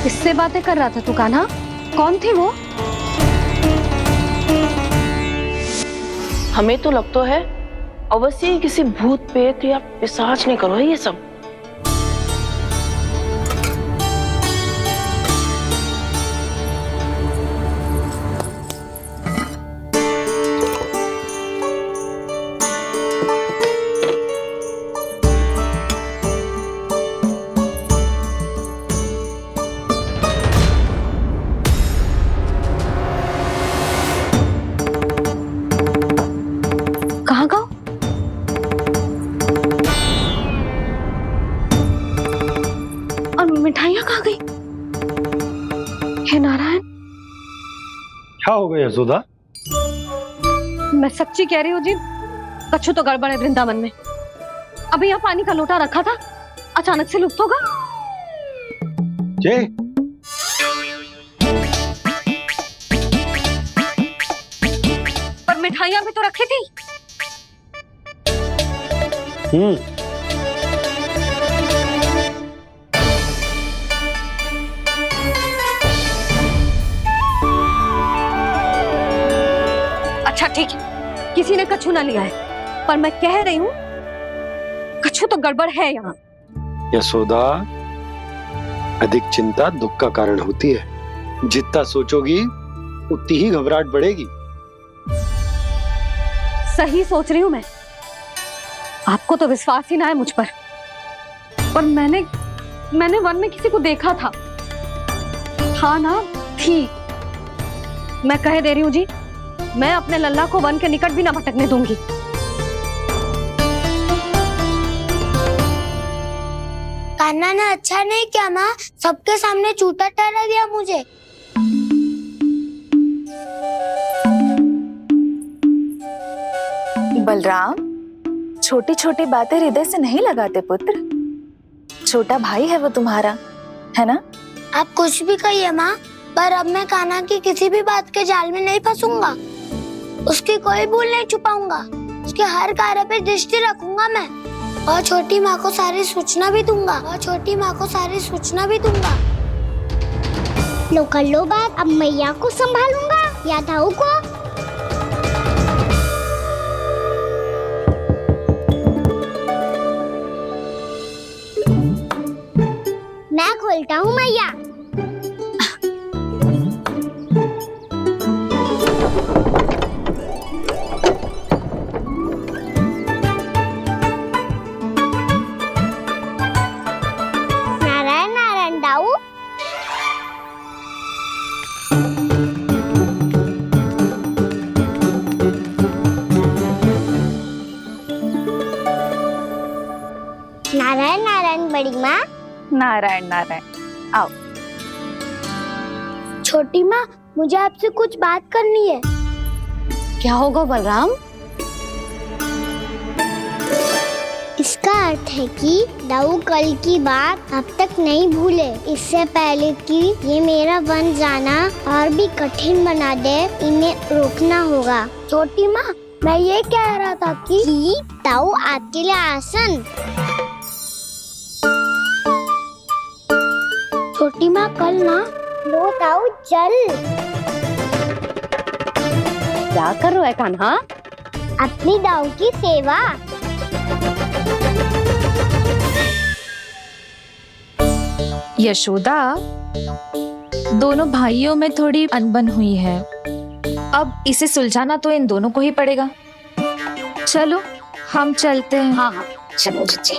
किससे बातें कर रहा था तू कान्हा? कौन थी वो? हमें तो लगता है अवश्य ही किसी भूत प्रेत या पिशाच ने करो है ये सब। कहाँ का? और मिठाइयाँ कहाँ गई? हे नारायण, क्या हो गया यशोदा? मैं सच्ची कह रही हूँ जी, कछु तो गड़बड़ है वृंदावन में। अभी यहाँ पानी का लोटा रखा था, अचानक से लुप्त होगा। जय, पर मिठाइयाँ भी तो रखी थी। अच्छा ठीक है, किसी ने कछु ना लिया है, पर मैं कह रही हूँ कछु तो गड़बड़ है यहाँ। यशोदा, अधिक चिंता दुख का कारण होती है। जितना सोचोगी उतनी ही घबराहट बढ़ेगी। सही सोच रही हूँ मैं। आपको तो विश्वास ही ना है मुझ पर मैंने वन में किसी को देखा था। हाँ ना, थी। मैं कह दे रही हूँ जी, मैं अपने लल्ला को वन के निकट भी ना भटकने दूंगी। कान्हा ने अच्छा नहीं किया माँ, सबके सामने झूठा ठहरा दिया मुझे। बलराम, छोटी छोटी बातें हृदय से नहीं लगाते पुत्र। छोटा भाई है वो तुम्हारा, है ना? आप कुछ भी कहिए माँ, पर अब मैं कान्हा की किसी भी बात के जाल में नहीं फंसूंगा। उसकी कोई भूल नहीं छुपाऊंगा। उसके हर कार्य पे दृष्टि रखूंगा मैं, और छोटी माँ को सारी सूचना भी दूंगा। लो कर लो बात, अब मैया को संभालूंगा या दाऊ को। मैं खोलता हूँ मैया। नारायण नारायण दाऊ। नारायण नारायण बड़ी माँ। नारायण नारायण, आओ। छोटी माँ, मुझे आपसे कुछ बात करनी है। क्या होगा बलराम? इसका अर्थ है कि दाऊ कल की बात अब तक नहीं भूले। इससे पहले कि ये मेरा वन जाना और भी कठिन बना दे, इन्हें रोकना होगा। छोटी माँ, मैं ये कह रहा था कि दाऊ आपके लिए आसन। छोटी माँ, कल ना लो दाऊ जल। क्या कर रहा है कान्हा? अपनी दाऊ की सेवा। यशोदा, दोनों भाइयों में थोड़ी अनबन हुई है। अब इसे सुलझाना तो इन दोनों को ही पड़ेगा। चलो हम चलते हैं। हाँ हाँ चलो बच्चे।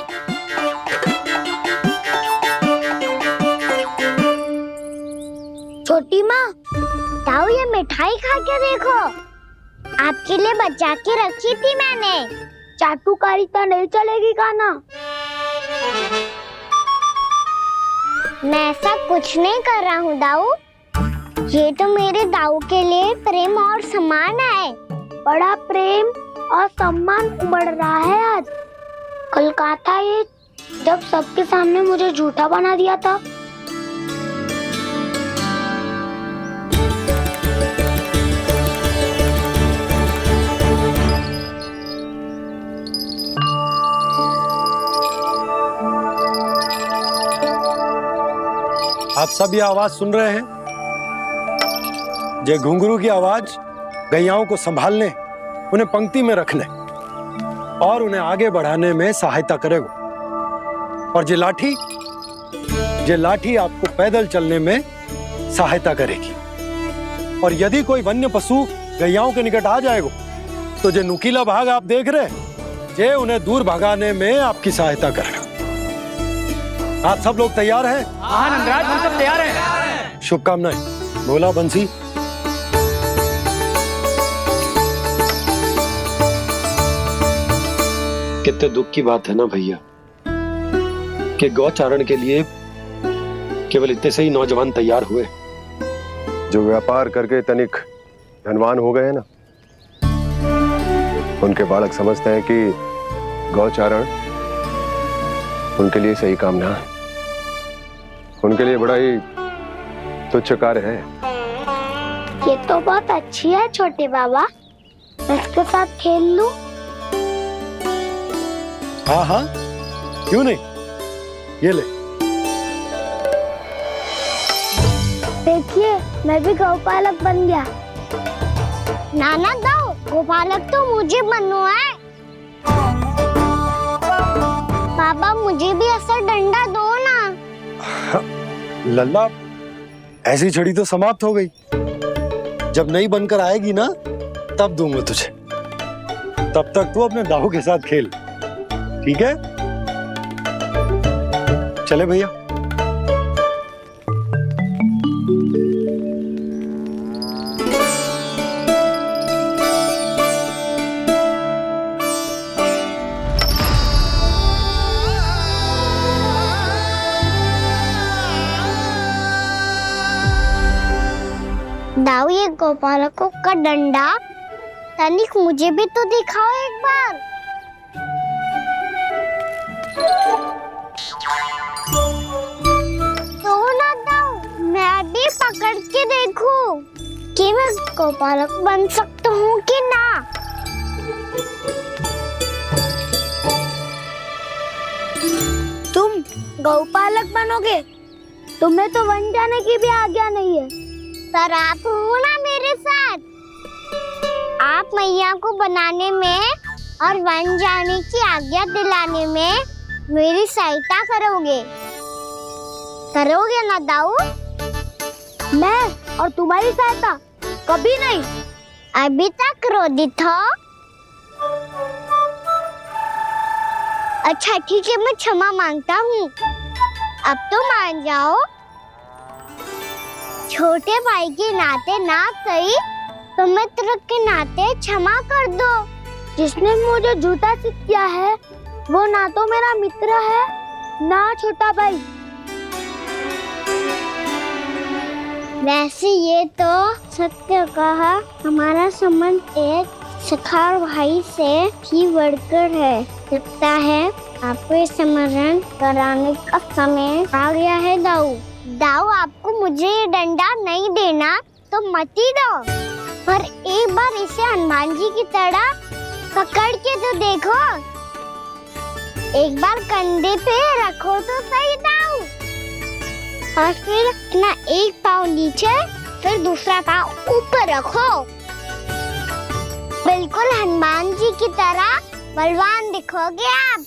छोटी माँ, ताऊ ये मिठाई खा के देखो, आपके लिए बचा के रखी थी मैंने। चाटुकारिता नहीं चलेगी खाना। मैं ऐसा कुछ नहीं कर रहा हूँ दाऊ, ये तो मेरे दाऊ के लिए प्रेम और सम्मान है। बड़ा प्रेम और सम्मान उमड़ रहा है आज। कल कहा था ये, जब सबके सामने मुझे झूठा बना दिया था। आप सब ये आवाज सुन रहे हैं? ये घुंघरू की आवाज गैयाओं को संभालने, उन्हें पंक्ति में रखने और उन्हें आगे बढ़ाने में सहायता करेगा। और ये लाठी आपको पैदल चलने में सहायता करेगी। और यदि कोई वन्य पशु गैयाओं के निकट आ जाएगा तो जो नुकीला भाग आप देख रहे हैं, ये उन्हें दूर भगाने में आपकी सहायता करेगा। आप सब लोग तैयार हैं? हाँ नंदराज, हम सब तैयार हैं। शुभकामनाएं। बोला बंसी। कितने दुख की बात है ना भैया कि गौचारण के लिए केवल इतने से ही नौजवान तैयार हुए। जो व्यापार करके तनिक धनवान हो गए हैं ना, उनके बालक समझते हैं कि गौचारण उनके लिए सही काम ना है, उनके लिए बड़ा ही तुच्छ कार्य है। ये तो बहुत अच्छी है छोटे बाबा, मैं इसके साथ खेल लूं? हाँ हाँ क्यों नहीं, ये ले। देखिए मैं भी गौपालक बन गया। नाना दाऊ, गौपालक तो मुझे बनना है। बाबा मुझे भी ऐसा डंडा दो ना। लल्ला, ऐसी छड़ी तो समाप्त हो गई। जब नई बनकर आएगी ना तब दूंगा तुझे। तब तक तू अपने दाऊ के साथ खेल, ठीक है? चले भैया। दाऊ, ये गोपालकों का डंडा तनिक मुझे भी तो दिखाओ एक बार। तो ना दाऊ, मैं भी पकड़ के देखूं कि मैं गोपालक बन सकता हूँ कि ना। तुम गौपालक बनोगे? तुम्हें तो वन जाने की भी आज्ञा नहीं है। पर आप हो ना मेरे साथ, आप मैया को बनाने में और वन जाने की आज्ञा दिलाने में मेरी सहायता करोगे ना दाऊ? मैं और तुम्हारी सहायता कभी नहीं। अभी तक क्रोधित हो? अच्छा ठीक है, मैं क्षमा मांगता हूँ। अब तो मान जाओ। छोटे भाई के नाते ना सही तो मित्र के नाते क्षमा कर दो। जिसने मुझे जूता सिखाया है वो ना तो मेरा मित्र है ना छोटा भाई। वैसे ये तो सत्य कहा, हमारा संबंध एक सखार भाई से भी बढ़कर है। लगता है आपको स्मरण कराने का समय आ गया है दाऊ। दाऊ, आपको मुझे ये डंडा नहीं देना तो मत ही दो, पर एक बार इसे हनुमान जी की तरह पकड़ के तो देखो। एक बार कंधे पे रखो तो सही दाऊ, और फिर अपना एक पाँव नीचे फिर दूसरा पाँव ऊपर रखो। बिल्कुल हनुमान जी की तरह बलवान दिखोगे आप।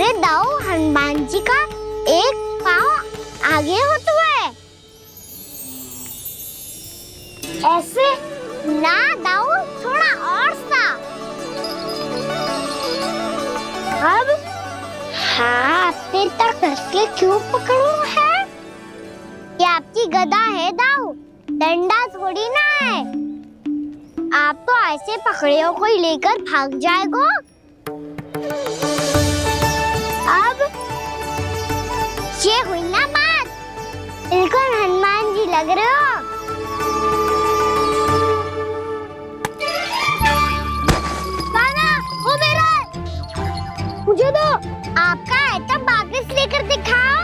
अरे दाऊ, हनुमान जी का एक पाँव आगे होता है। ऐसे ना दाऊ, थोड़ा और सा। अब हाथ पे तक कसके क्यों पकड़ू है? ये आपकी गदा है दाऊ, डंडा थोड़ी ना है। आप तो ऐसे पकड़े हो कोई लेकर भाग जाएगा। अब ये हुई ना बात, बिल्कुल हनुमान जी लग रहे हो। कान्हा, वो मेरा, मुझे दो। आपका है तब वापस लेकर दिखाओ।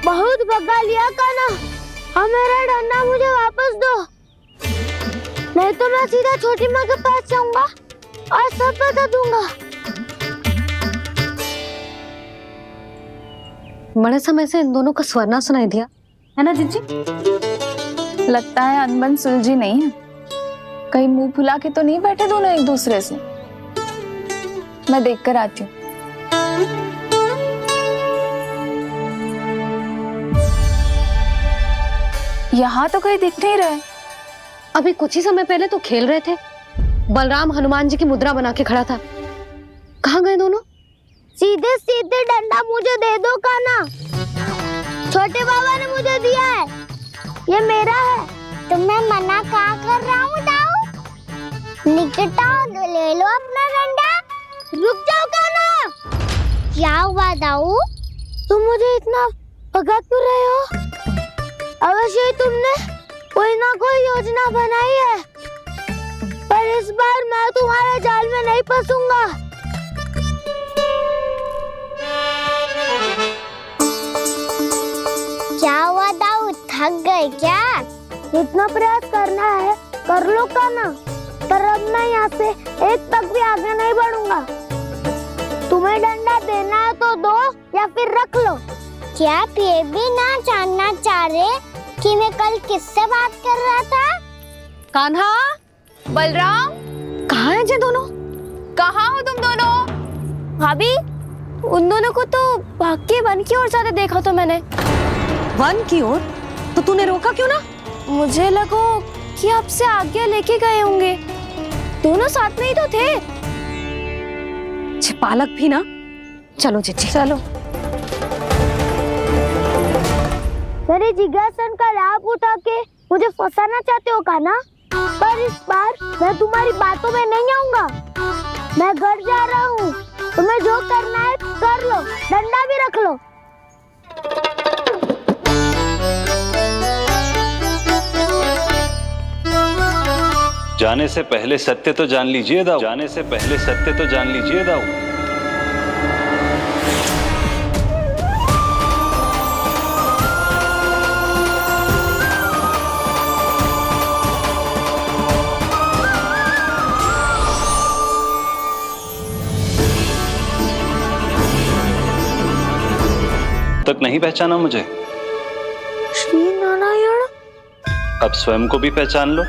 बहुत भगा लिया कान्हा, अब मेरा डंडा मुझे वापस दो, नहीं तो मैं सीधा छोटी माँ के पास जाऊंगा और सब बता दूंगा। बड़े समय से इन दोनों का स्वर ना सुनाई दिया, है ना जीजी? लगता है अनबन सुलझी नहीं है। कहीं मुंह फुला के तो नहीं बैठे दोनों एक दूसरे से। मैं देख कर आती हूँ। यहाँ तो कहीं दिख नहीं रहे। अभी कुछ ही समय पहले तो खेल रहे थे। बलराम हनुमान जी की मुद्रा बना के खड़ा था। कहाँ गए दोनों? सीधे सीधे डंडा मुझे दे दो कान्हा, छोटे बाबा ने मुझे दिया है, ये मेरा है। तो मैं मना कहाँ कर रहा हूँ दाऊ? निकट आओ, ले लो अपना डंडा। रुक जाओ कान्हा। क्या हुआ दाऊ, तुम मुझे इतना भगा क्यों रहे हो? अवश्य ही तुमने कोई ना कोई योजना बनाई है, पर इस बार मैं तुम्हारे जाल में नहीं फंसूंगा। क्या हुआ दाऊ, थक गए क्या? इतना प्रयास करना है कर लो कान्हा, पर अब मैं यहाँ से एक तक भी आगे नहीं बढ़ूंगा। तुम्हें डंडा देना है तो दो या फिर रख लो। क्या आप ये भी ना जानना चाह रहे कि मैं कल किससे बात कर रहा था? कान्हा, बलराम, कहाँ हैं ये दोनों? कहाँ हो तुम दोनों? भाभी, उन दोनों को तो भाग के वन की ओर जाते देखा तो मैंने। वन की ओर? तो तूने रोका क्यों ना? मुझे लगा कि आपसे आगे लेके गए होंगे, दोनों साथ में ही तो थे। पालक भी ना। चलो जीजी चलो। मेरे जिज्ञासन का लाभ उठा के मुझे फंसाना चाहते हो कान्हा, पर इस बार मैं तुम्हारी बातों में नहीं आऊंगा। मैं घर जा रहा हूँ, तुम्हें जो करना है कर लो, डंडा भी रख लो। जाने से पहले सत्य तो जान लीजिए दाऊ। जाने से पहले सत्य तो जान लीजिए दाऊ। तक नहीं पहचाना मुझे? श्री नारायण। अब स्वयं को भी पहचान लो।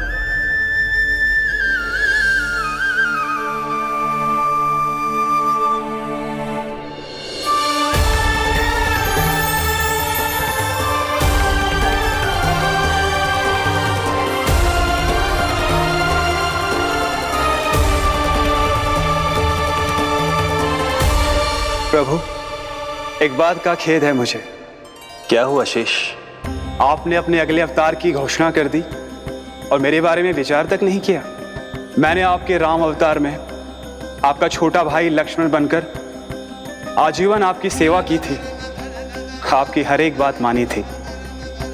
प्रभु, एक बात का खेद है मुझे। क्या हुआ शेष? आपने अपने अगले अवतार की घोषणा कर दी और मेरे बारे में विचार तक नहीं किया। मैंने आपके राम अवतार में आपका छोटा भाई लक्ष्मण बनकर आजीवन आपकी सेवा की थी, आपकी हर एक बात मानी थी।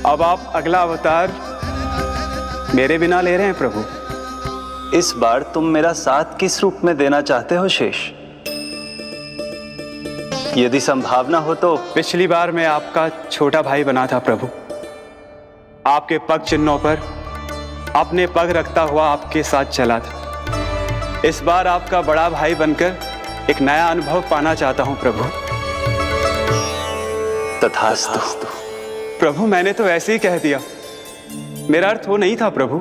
अब आप अगला अवतार मेरे बिना ले रहे हैं प्रभु। इस बार तुम मेरा साथ किस रूप में देना चाहते हो शेष? यदि संभावना हो तो। पिछली बार मैं आपका छोटा भाई बना था प्रभु, आपके पग चिन्हों पर अपने पग रखता हुआ आपके साथ चला था। इस बार आपका बड़ा भाई बनकर एक नया अनुभव पाना चाहता हूं प्रभु। तथास्तु। प्रभु मैंने तो ऐसे ही कह दिया, मेरा अर्थ वो नहीं था प्रभु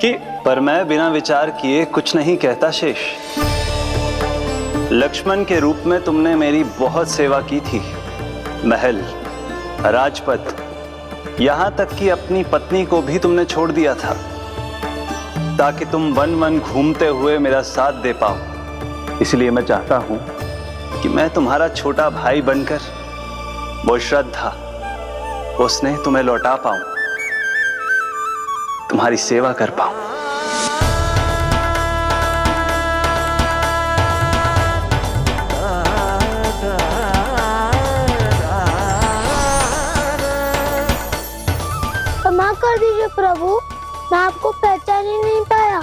कि। पर मैं बिना विचार किए कुछ नहीं कहता शेष। लक्ष्मण के रूप में तुमने मेरी बहुत सेवा की थी। महल, राजपथ, यहां तक कि अपनी पत्नी को भी तुमने छोड़ दिया था ताकि तुम वन वन घूमते हुए मेरा साथ दे पाओ। इसलिए मैं चाहता हूं कि मैं तुम्हारा छोटा भाई बनकर वो श्रद्धा, वो स्नेह तुम्हें लौटा पाऊं, तुम्हारी सेवा कर पाऊं। क्षमा कर दीजिए प्रभु, मैं आपको पहचान ही नहीं पाया।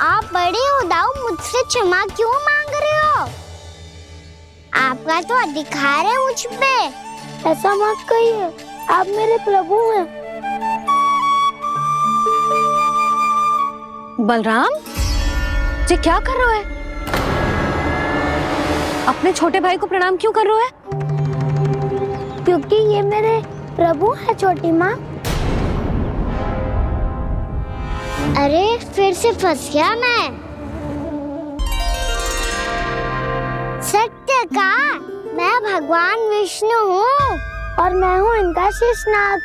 आप बड़े हो दाऊ, मुझसे क्षमा क्यों मांग रहे हो? आपका तो अधिकार है मुझ पे। ऐसा मत कहिए, आप मेरे प्रभु हैं। बलराम जी क्या कर रहे हो? अपने छोटे भाई को प्रणाम क्यों कर रहे हो? क्योंकि ये मेरे प्रभु है छोटी माँ। अरे फिर से फंस गया मैं। सत्य का, मैं भगवान विष्णु हूँ और मैं हूँ इनका शेषनाग।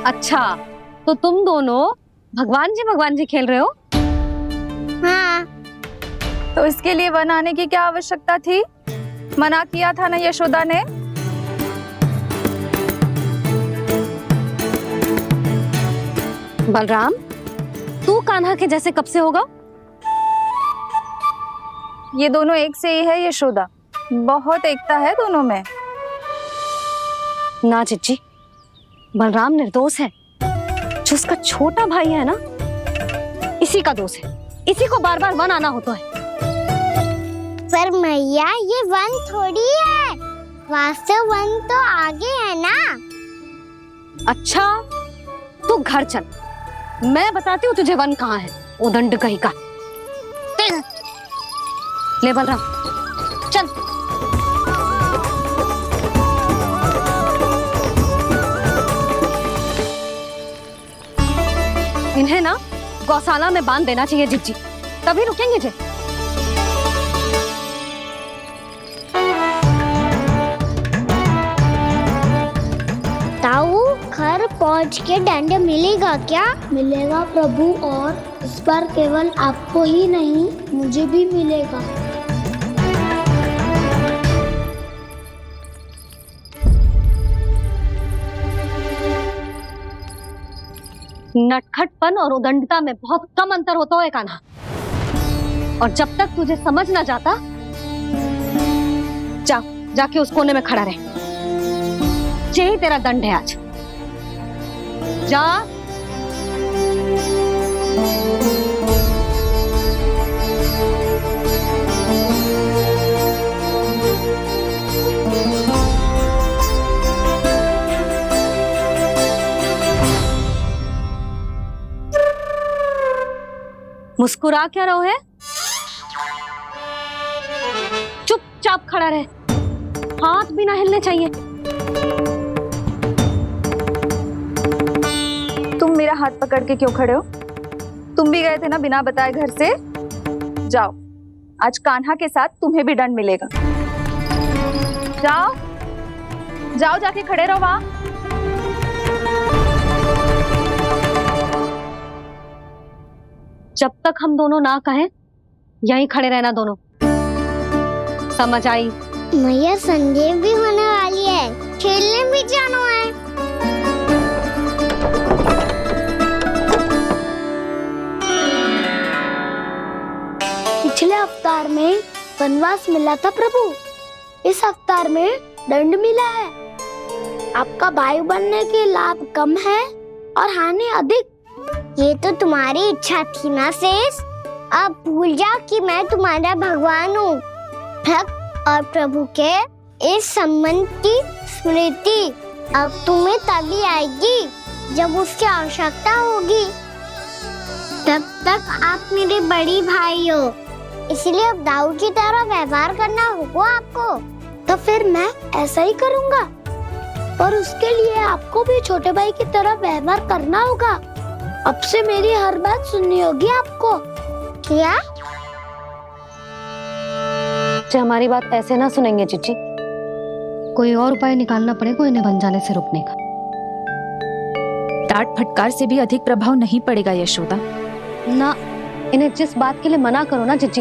अच्छा, तो तुम दोनों भगवान जी खेल रहे हो? हाँ। तो इसके लिए वन आने की क्या आवश्यकता थी? मना किया था ना यशोदा ने। बलराम, तू कान्हा के जैसे कब से होगा? ये दोनों एक से ही है यशोदा, बहुत एकता है दोनों में। ना चिच्ची, बलराम निर्दोष है। जो उसका छोटा भाई है ना, इसी का दोष है। इसी को बार बार वन आना होता है। पर मैया ये वन थोड़ी है, वास्तव वन तो आगे है ना। अच्छा, तू घर चल, मैं बताती हूँ तुझे वन कहाँ है। उदंड कहीं का। ले बलराम चल। इन्हें ना गौशाला में बांध देना चाहिए जिज्जी, तभी रुकेंगे जे। ताऊ, घर पहुंच के दंड मिलेगा क्या? मिलेगा प्रभु, और इस बार केवल आपको ही नहीं मुझे भी मिलेगा। नटखटपन और उदंडता में बहुत कम अंतर होता है कान्हा, और जब तक तुझे समझ ना जाता, जाके उस कोने में खड़ा रहे। यही तेरा दंड है आज। जा। मुस्कुरा क्या रहो है? चुपचाप खड़ा रहे, हाथ भी ना हिलने चाहिए। तुम मेरा हाथ पकड़ के क्यों खड़े हो? तुम भी गए थे ना बिना बताए घर से। जाओ, आज कान्हा के साथ तुम्हें भी दंड मिलेगा। जाओ जाओ, जाके खड़े रहो वहां। जब तक हम दोनों ना कहें, यहीं खड़े रहना दोनों। समझ आई? मैया, संध्या भी होने वाली है, खेलने भी जाना है। पिछले अवतार में वनवास मिला था प्रभु, इस अवतार में दंड मिला है। आपका भाई बनने के लाभ कम है और हानि अधिक। ये तो तुम्हारी इच्छा थी ना शेष। अब भूल जाओ कि मैं तुम्हारा भगवान हूँ। भक्त और प्रभु के इस संबंध की स्मृति अब तुम्हें तभी आएगी जब उसकी आवश्यकता होगी। तब तक आप मेरे बड़ी भाई हो, इसलिए अब दाऊ की तरह व्यवहार करना होगा आपको। तो फिर मैं ऐसा ही करूँगा, पर उसके लिए आपको भी छोटे भाई की तरह व्यवहार करना होगा। अब से मेरी हर बात सुननी होगी आपको। क्या? जो हमारी बात ऐसे ना सुनेंगे चिची, कोई और उपाय निकालना पड़ेगा इन्हें बन जाने से रोकने का। डांट फटकार से भी अधिक प्रभाव नहीं पड़ेगा यशोदा। ना, इन्हें जिस बात के लिए मना करो ना चिची,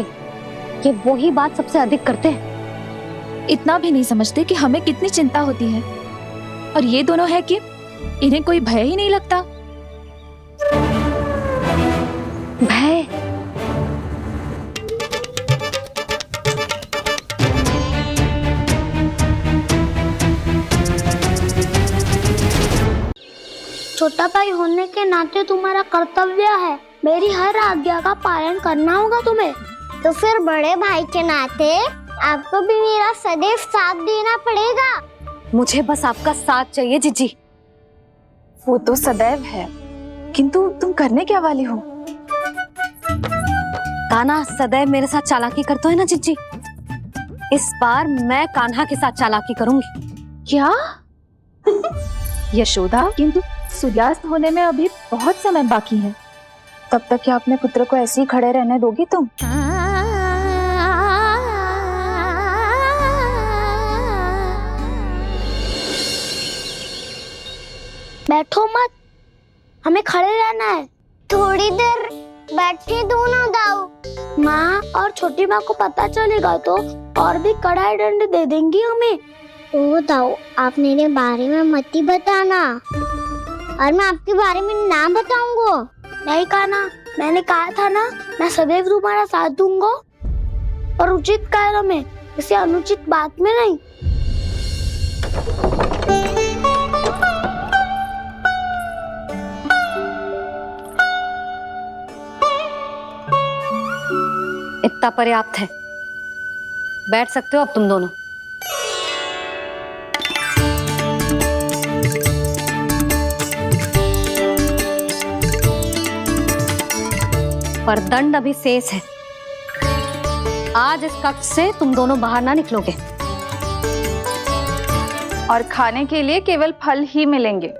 ये वो ही बात सबसे अधिक करते हैं। इतना भी नहीं समझते कि हमें कितनी चिंता होती है, और ये दोनों है कि इन्हें कोई भय ही नहीं लगता। भय? छोटा भाई होने के नाते तुम्हारा कर्तव्य है, मेरी हर आज्ञा का पालन करना होगा तुम्हें। तो फिर बड़े भाई के नाते आपको भी मेरा सदैव साथ देना पड़ेगा। मुझे बस आपका साथ चाहिए जीजी। वो तो सदैव है, किंतु तुम करने क्या वाली हो? कान्हा सदैव मेरे साथ चालाकी करता है ना जीजी, इस बार मैं कान्हा के साथ चालाकी करूंगी। क्या? यशोदा, किंतु सूर्यास्त होने में अभी बहुत समय बाकी है, तब तक क्या अपने पुत्र को ऐसे ही खड़े रहने दोगी तुम? बैठो मत, हमें खड़े रहना है। थोड़ी देर बैठे दो ना दाऊ। माँ और छोटी माँ को पता चलेगा तो और भी कड़ा दंड दे देंगी हमें। ओ दाऊ, आप मेरे बारे में मत ही बताना, और मैं आपके बारे में ना बताऊंगा। नहीं कान्हा, मैंने कहा था ना, मैं सदैव तुम्हारा साथ दूंगा, और उचित कार्यों में, किसी अनुचित बात में नहीं। इतना पर्याप्त है, बैठ सकते हो अब तुम दोनों। पर दंड अभी शेष है। आज इस कक्ष से तुम दोनों बाहर ना निकलोगे, और खाने के लिए केवल फल ही मिलेंगे।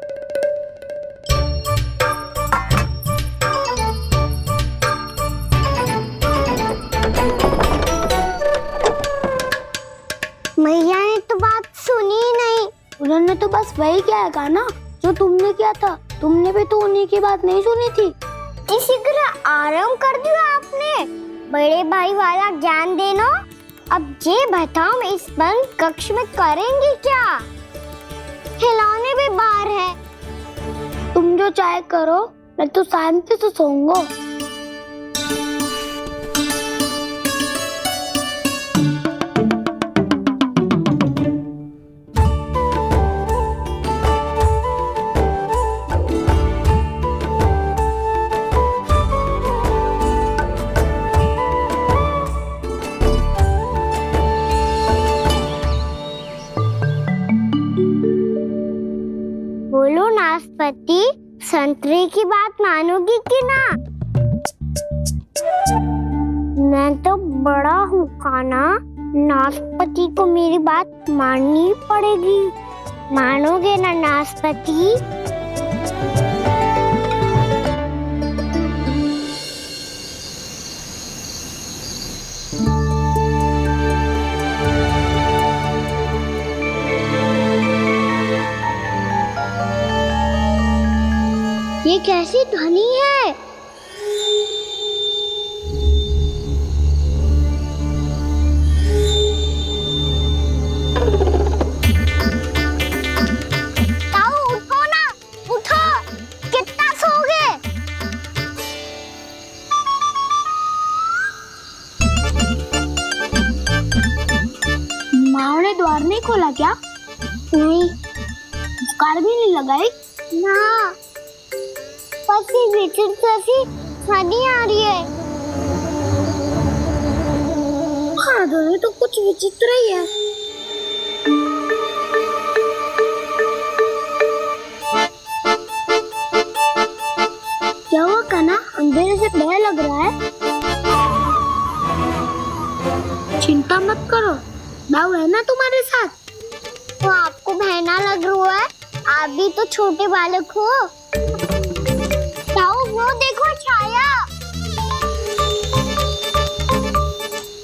मैया ने तो बात सुनी ही नहीं। उन्होंने तो बस वही किया ना जो तुमने किया था। तुमने भी तो उन्हीं की बात नहीं सुनी थी। इसी तरह आराम कर दिया आपने। बड़े भाई वाला ज्ञान देना। अब ये बताओ, मैं इस बंद कक्ष में करेंगे क्या? खिलौने भी बाहर है। तुम जो चाहे करो, मैं तो शांति से सोऊंगा। बोलो नाशपाती, संतरे की बात मानोगी कि ना? मैं तो बड़ा हूँ कान्हा, नाशपाती को मेरी बात माननी पड़ेगी। मानोगे ना नाशपाती? ये कैसी ध्वनि है? ताऊ उठो ना, उठो, कितना सोओगे? नहीं खोला क्या? नहीं। कार भी नहीं लगाई? ना। पसी भीतर से हनी आ रही है। हाँ, दोनों तो कुछ विचित्र ही है। क्या हुआ कान्हा? अंधेरे से डर लग रहा है। चिंता मत करो, दाऊ है ना तुम्हारे साथ। तो आपको बहना लग रहा है, आप भी तो छोटे बालक हो। दाऊ वो देखो छाया,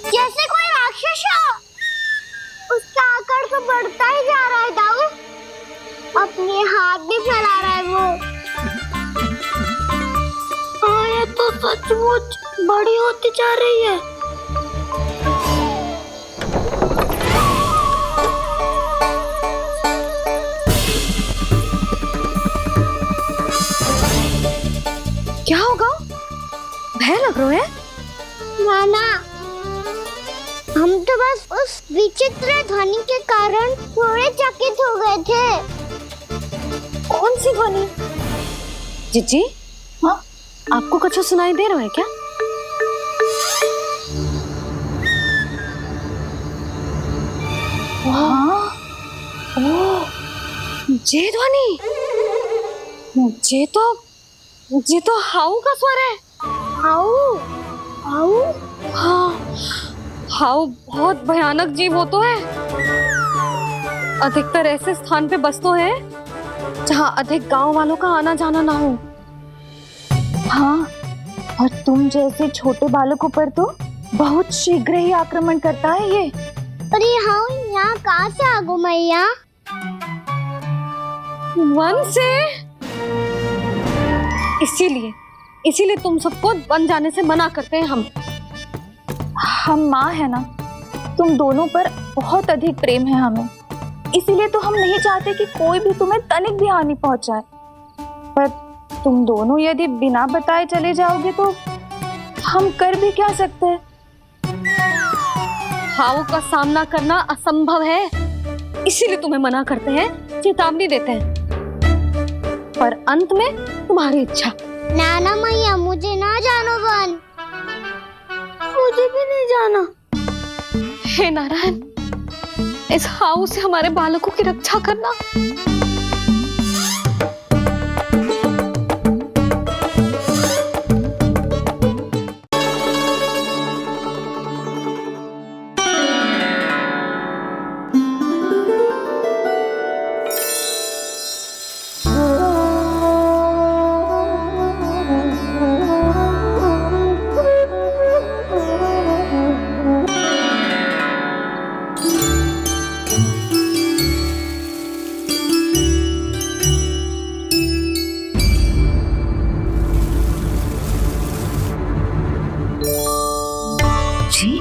जैसे कोई राक्षस हो। उसका आकार तो बढ़ता ही जा रहा है दाऊ, अपने हाथ भी फैला रहा है वो। हाँ, ये तो सचमुच बड़ी होती जा रही है। क्या होगा? भय लग रहा है? नाना, हम तो बस उस विचित्र ध्वनि के कारण थोड़े चकित हो गए थे। कौन सी ध्वनि? जीजी, हाँ, आपको कुछ सुनाई दे रहा है क्या? हाँ, ओह, ये ध्वनि, ये तो हाउ का स्वर है। हाउ? हाउ? हाँ, हाउ बहुत भयानक जीव हो तो है। अधिकतर ऐसे स्थान पे बसते हैं जहाँ अधिक गांव वालों का आना जाना ना हो। हाँ, और तुम जैसे छोटे बालकों पर तो बहुत शीघ्र ही आक्रमण करता है ये। पर ये हाउ यहाँ कहाँ से आ गो मैया? वन से। इसीलिए तुम सबको वन जाने से मना करते हैं हम माँ है ना, तुम दोनों पर बहुत अधिक प्रेम है हमें, इसीलिए तो हम नहीं चाहते कि कोई भी तुम्हें तनिक भी हानि पहुंचाए। पर तुम दोनों यदि बिना बताए चले जाओगे तो हम कर भी क्या सकते हैं? हाउ का सामना करना असंभव है, इसीलिए तुम्हें मना करते हैं, चेतावनी देते हैं। पर अंत में तुम्हारी इच्छा। नाना मैया, मुझे ना जानो वन, मुझे भी नहीं जाना। हे नारायण, इस हाउ से हमारे बालकों की रक्षा करना।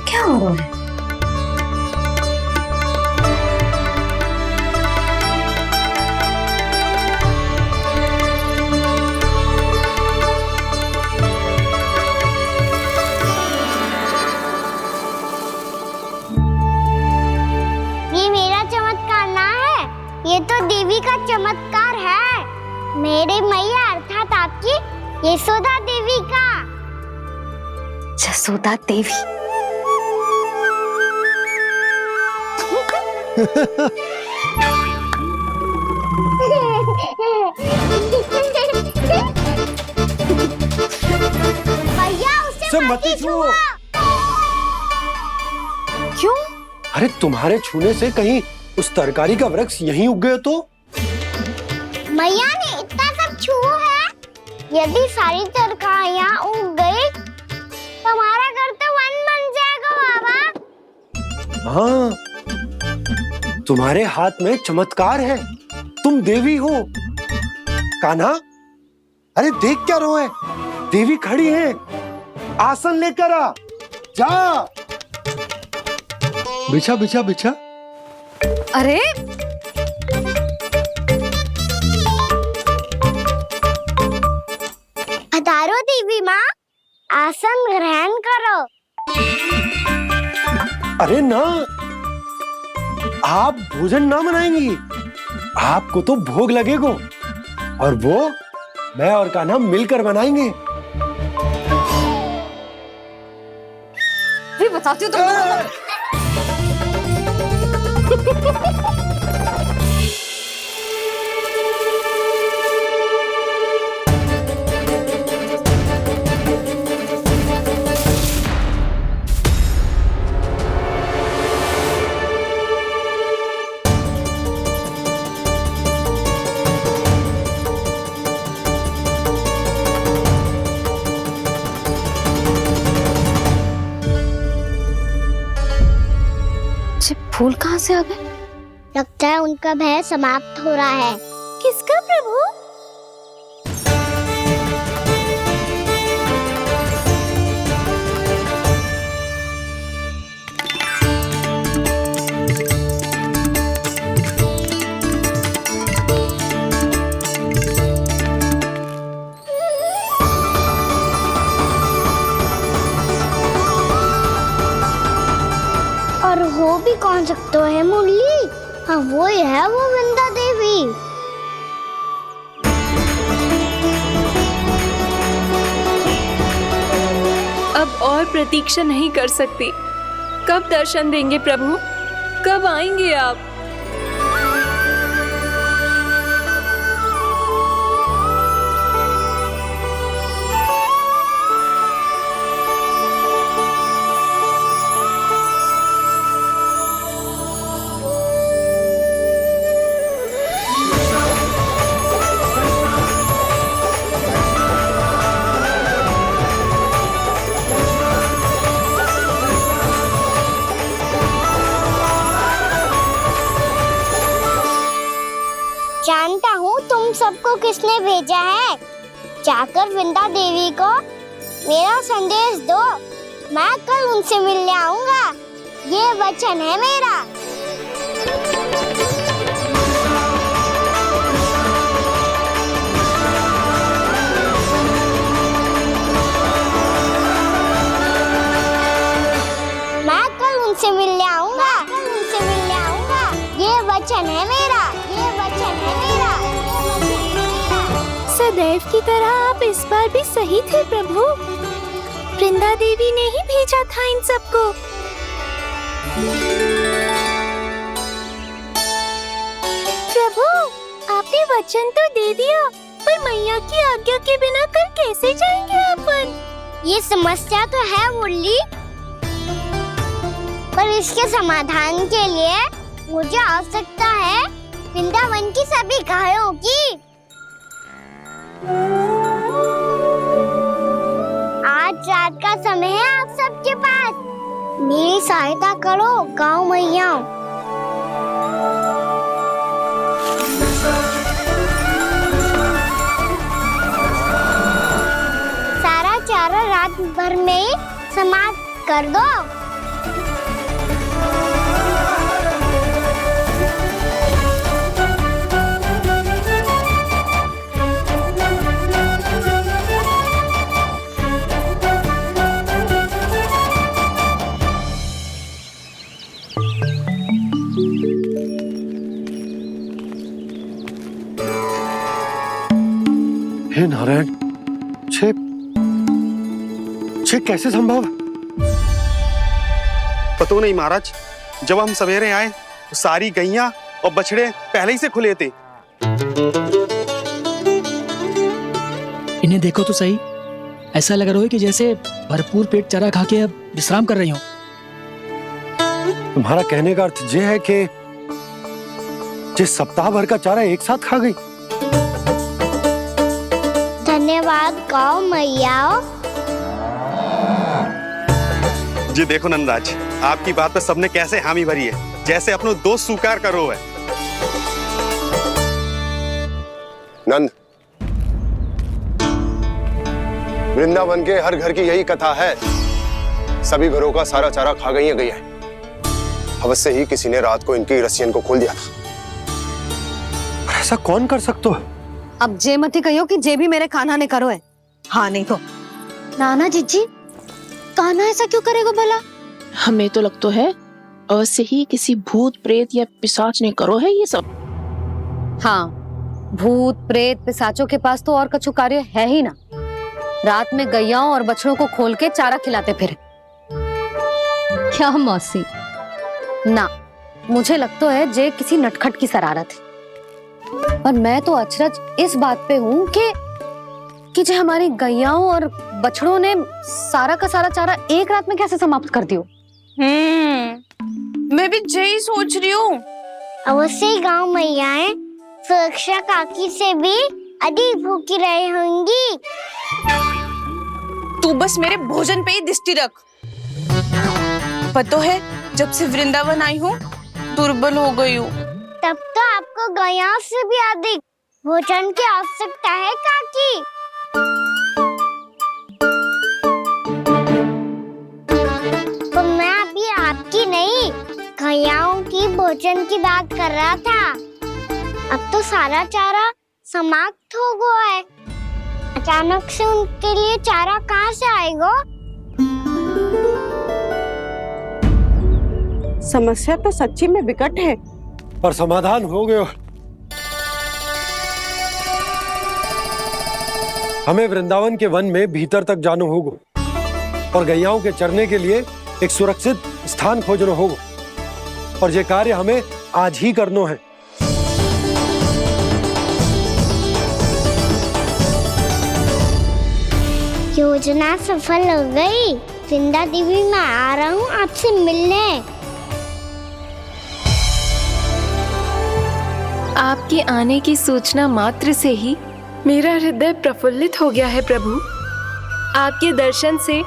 क्या हो रहा है? ये मेरा चमत्कार ना है, ये तो देवी का चमत्कार है। मेरे मैया अर्थात आपकी यशोदा देवी का। यशोदा देवी। भैया उसे मत छुओ। क्यों? अरे तुम्हारे छूने से कहीं उस तरकारी का वृक्ष यहीं उग गए तो? मैया ने इतना सब छुआ है, यदि सारी तरकारियां उग गई तो हमारा घर तो वन बन जाएगा बाबा। हाँ, तुम्हारे हाथ में चमत्कार है, तुम देवी हो। कान्हा, अरे देख क्या रो है, देवी खड़ी है, आसन लेकर आ, जा। बिछा बिछा बिछा। अरे पधारो देवी माँ, आसन ग्रहण करो। अरे ना, आप भोजन ना मनाएंगी, आपको तो भोग लगेगा और वो मैं और कान्हा मिलकर बनाएंगे। भी बताती हूँ तुम। फूल कहाँ से आ गए? लगता है उनका भय समाप्त हो रहा है। किसका प्रभु? और हो भी कौन सकता है मुरली? हाँ वो ही है, वो वृंदा देवी। अब और प्रतीक्षा नहीं कर सकती। कब दर्शन देंगे प्रभु? कब आएंगे आप? जानता हूँ तुम सबको किसने भेजा है। जाकर वृंदा देवी को मेरा संदेश दो, मैं कल उनसे मिलने आऊंगा। ये वचन है मेरा। मैं कल उनसे मिलने आऊंगा। ये वचन है मेरा। सदैव की तरह आप इस बार भी सही थे प्रभु। वृंदा देवी ने ही भेजा था इन सबको। प्रभु, आपने वचन तो दे दिया, पर मैया की आज्ञा के बिना कल कैसे जाएंगे अपन? ये समस्या तो है मुरली, पर इसके समाधान के लिए मुझे आवश्यकता है वृंदावन की सभी गायों की। आज रात का समय है आप सबके पास। मेरी सहायता करो गाँव मैया। सारा चारा रात भर में ही समाप्त कर दो। हे नारायण, छे कैसे संभव? पता नहीं महाराज, जब हम सवेरे आए तो सारी गैया और बछड़े पहले ही से खुले थे। इन्हें देखो तो सही, ऐसा लग रहा है कि जैसे भरपूर पेट चारा खा के अब विश्राम कर रही हूँ। तुम्हारा कहने का अर्थ ये है कि जिस सप्ताह भर का चारा एक साथ खा गई। धन्यवाद गाँव मैया। जी देखो नंदराज, आपकी बात पर सबने कैसे हामी भरी है, जैसे अपनो दोस्त स्वीकार करो है। नंद, वृंदावन के हर घर की यही कथा है। सभी घरों का सारा चारा खा गई है। अवश्य ही किसी ने रात को इनकी रस्सियन को खोल दिया था। ऐसा कौन कर सकता है? अब जे मत ही कहियो कि जे भी मेरे कान्हा ने करो है। हाँ नहीं तो नाना जीजी, कान्हा ऐसा क्यों करेगा भला? हमें तो लगता है अवश्य ही किसी भूत प्रेत या पिशाच ने करो है ये सब। हाँ, भूत प्रेत पिशाचों के पास तो और कछु कार्य है ही ना। रात में गैयाओं और बछड़ों को खोल के चारा खिलाते फिर। क्या मौसी? ना, मुझे लगता है जे किसी नटखट की शरारत है। पर मैं तो अचरज इस बात पे हूँ कि जो हमारी गैयाओं और बछड़ों ने सारा का सारा चारा एक रात में कैसे समाप्त कर दियो। मैं भी यही सोच रही हूँ। अवश्य ही गांव मैयाएं सुरक्षा काकी से भी अधिक भूखी रही होंगी। तू बस मेरे भोजन पे ही दृष्टि रख। पता है, जब से वृंदावन आई हूँ दुर्बल हो गई हूँ। तब तो आपको गैयाओं से भी अधिक भोजन की आवश्यकता है काकी। तो मैं अभी आपकी नहीं, गैयाओं की भोजन की बात कर रहा था। अब तो सारा चारा समाप्त हो गया है। अचानक से उनके लिए चारा कहाँ से आएगा? समस्या तो सच्ची में विकट है, पर समाधान हो गयो। हमें वृंदावन के वन में भीतर तक जाना होगा और गैयाओं के चरने के लिए एक सुरक्षित स्थान खोजना होगा, और ये कार्य हमें आज ही करना है। योजना सफल हो गई। वृंदा देवी, मैं आ रहा हूँ आपसे मिलने। आपके आने की सूचना मात्र से ही मेरा हृदय प्रफुल्लित हो गया है प्रभु। आपके दर्शन से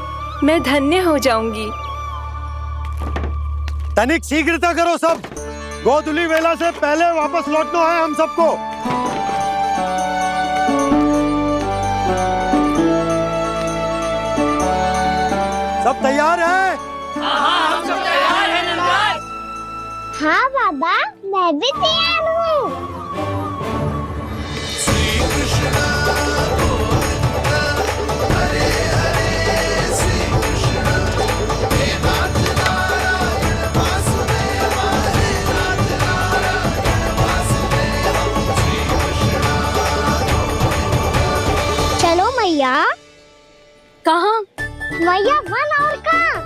मैं धन्य हो जाऊंगी। तनिक शीघ्रता करो सब, गोधुली वेला से पहले वापस लौटना है हम सबको। सब तैयार है? हाँ, हम सब तैयार हैं नंदराज। हाँ बाबा, मैं भी तैयार हूँ। चलो मैया। कहाँ? मैया वन और कहाँ?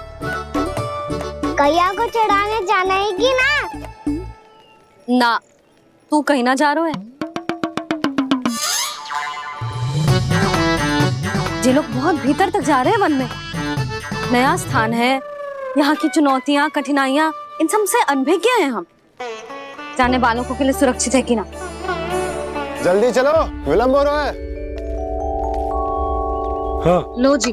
गैया को चढ़ाने जाना है कि ना? ना, तू कहीं ना जा रहा है। ये लोग बहुत भीतर तक जा रहे हैं वन में। नया स्थान है, यहाँ की चुनौतियाँ कठिनाइयाँ इन सब से अनभिज्ञ हैं हम। जाने वालों के लिए सुरक्षित है कि ना? जल्दी चलो, विलंब हो रहा है। हाँ। लो जी।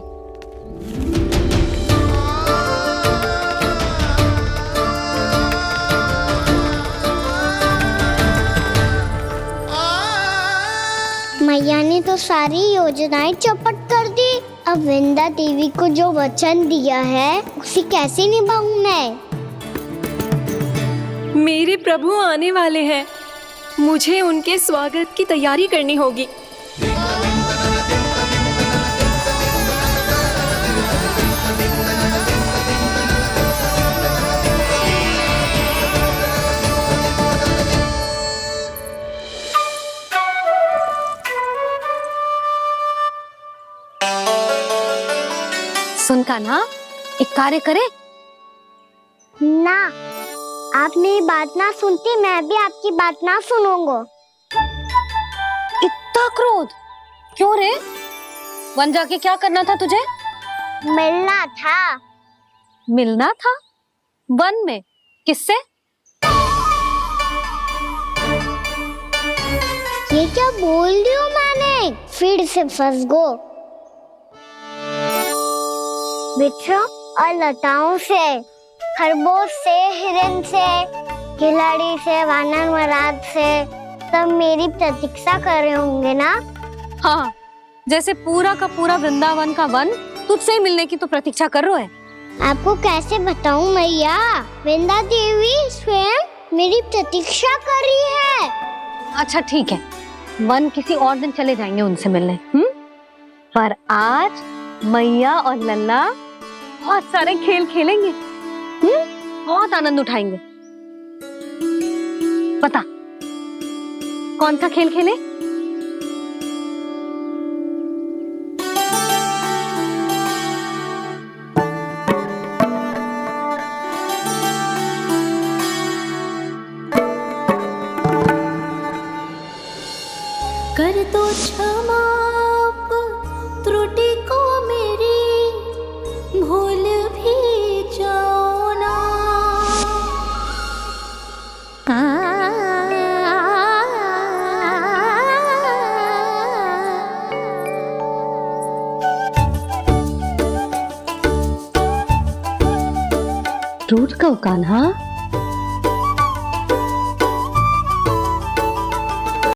मैया ने तो सारी योजनाएं चौपट कर दी। अब वृंदा देवी को जो वचन दिया है उसे कैसे निभाऊं मैं? मेरे प्रभु आने वाले हैं, मुझे उनके स्वागत की तैयारी करनी होगी। सुन कान्हा, एक कार्य करे ना। आप मेरी बात ना सुनती, मैं भी आपकी बात ना सुनूंगा। इतना क्रोध क्यों रे? वन जाके क्या करना था तुझे? मिलना था। मिलना था? वन में किससे? ये क्या बोल रही हूँ मैंने? फिर से फंस गो। वृक्षों और लताओं से, खरगोश से, हिरन से, खिलाड़ी से, वानर महाराज से, सब मेरी प्रतीक्षा कर रहे होंगे ना? हाँ, जैसे पूरा का पूरा वृंदावन का वन तुझसे ही मिलने की तो प्रतीक्षा कर रहे हैं। आपको कैसे बताऊं मैया? वृंदा देवी स्वयं मेरी प्रतीक्षा कर रही है। अच्छा ठीक है, वन किसी और दिन चले जाएंगे उनसे मिलने। पर आज मैया और लल्ला बहुत सारे खेल खेलेंगे। बहुत आनंद उठाएंगे। पता कौन सा खेल खेले? कर दो क्षमा त्रुटि को मेरी, भूल भी जाओ ना। टूट गो कान्हा।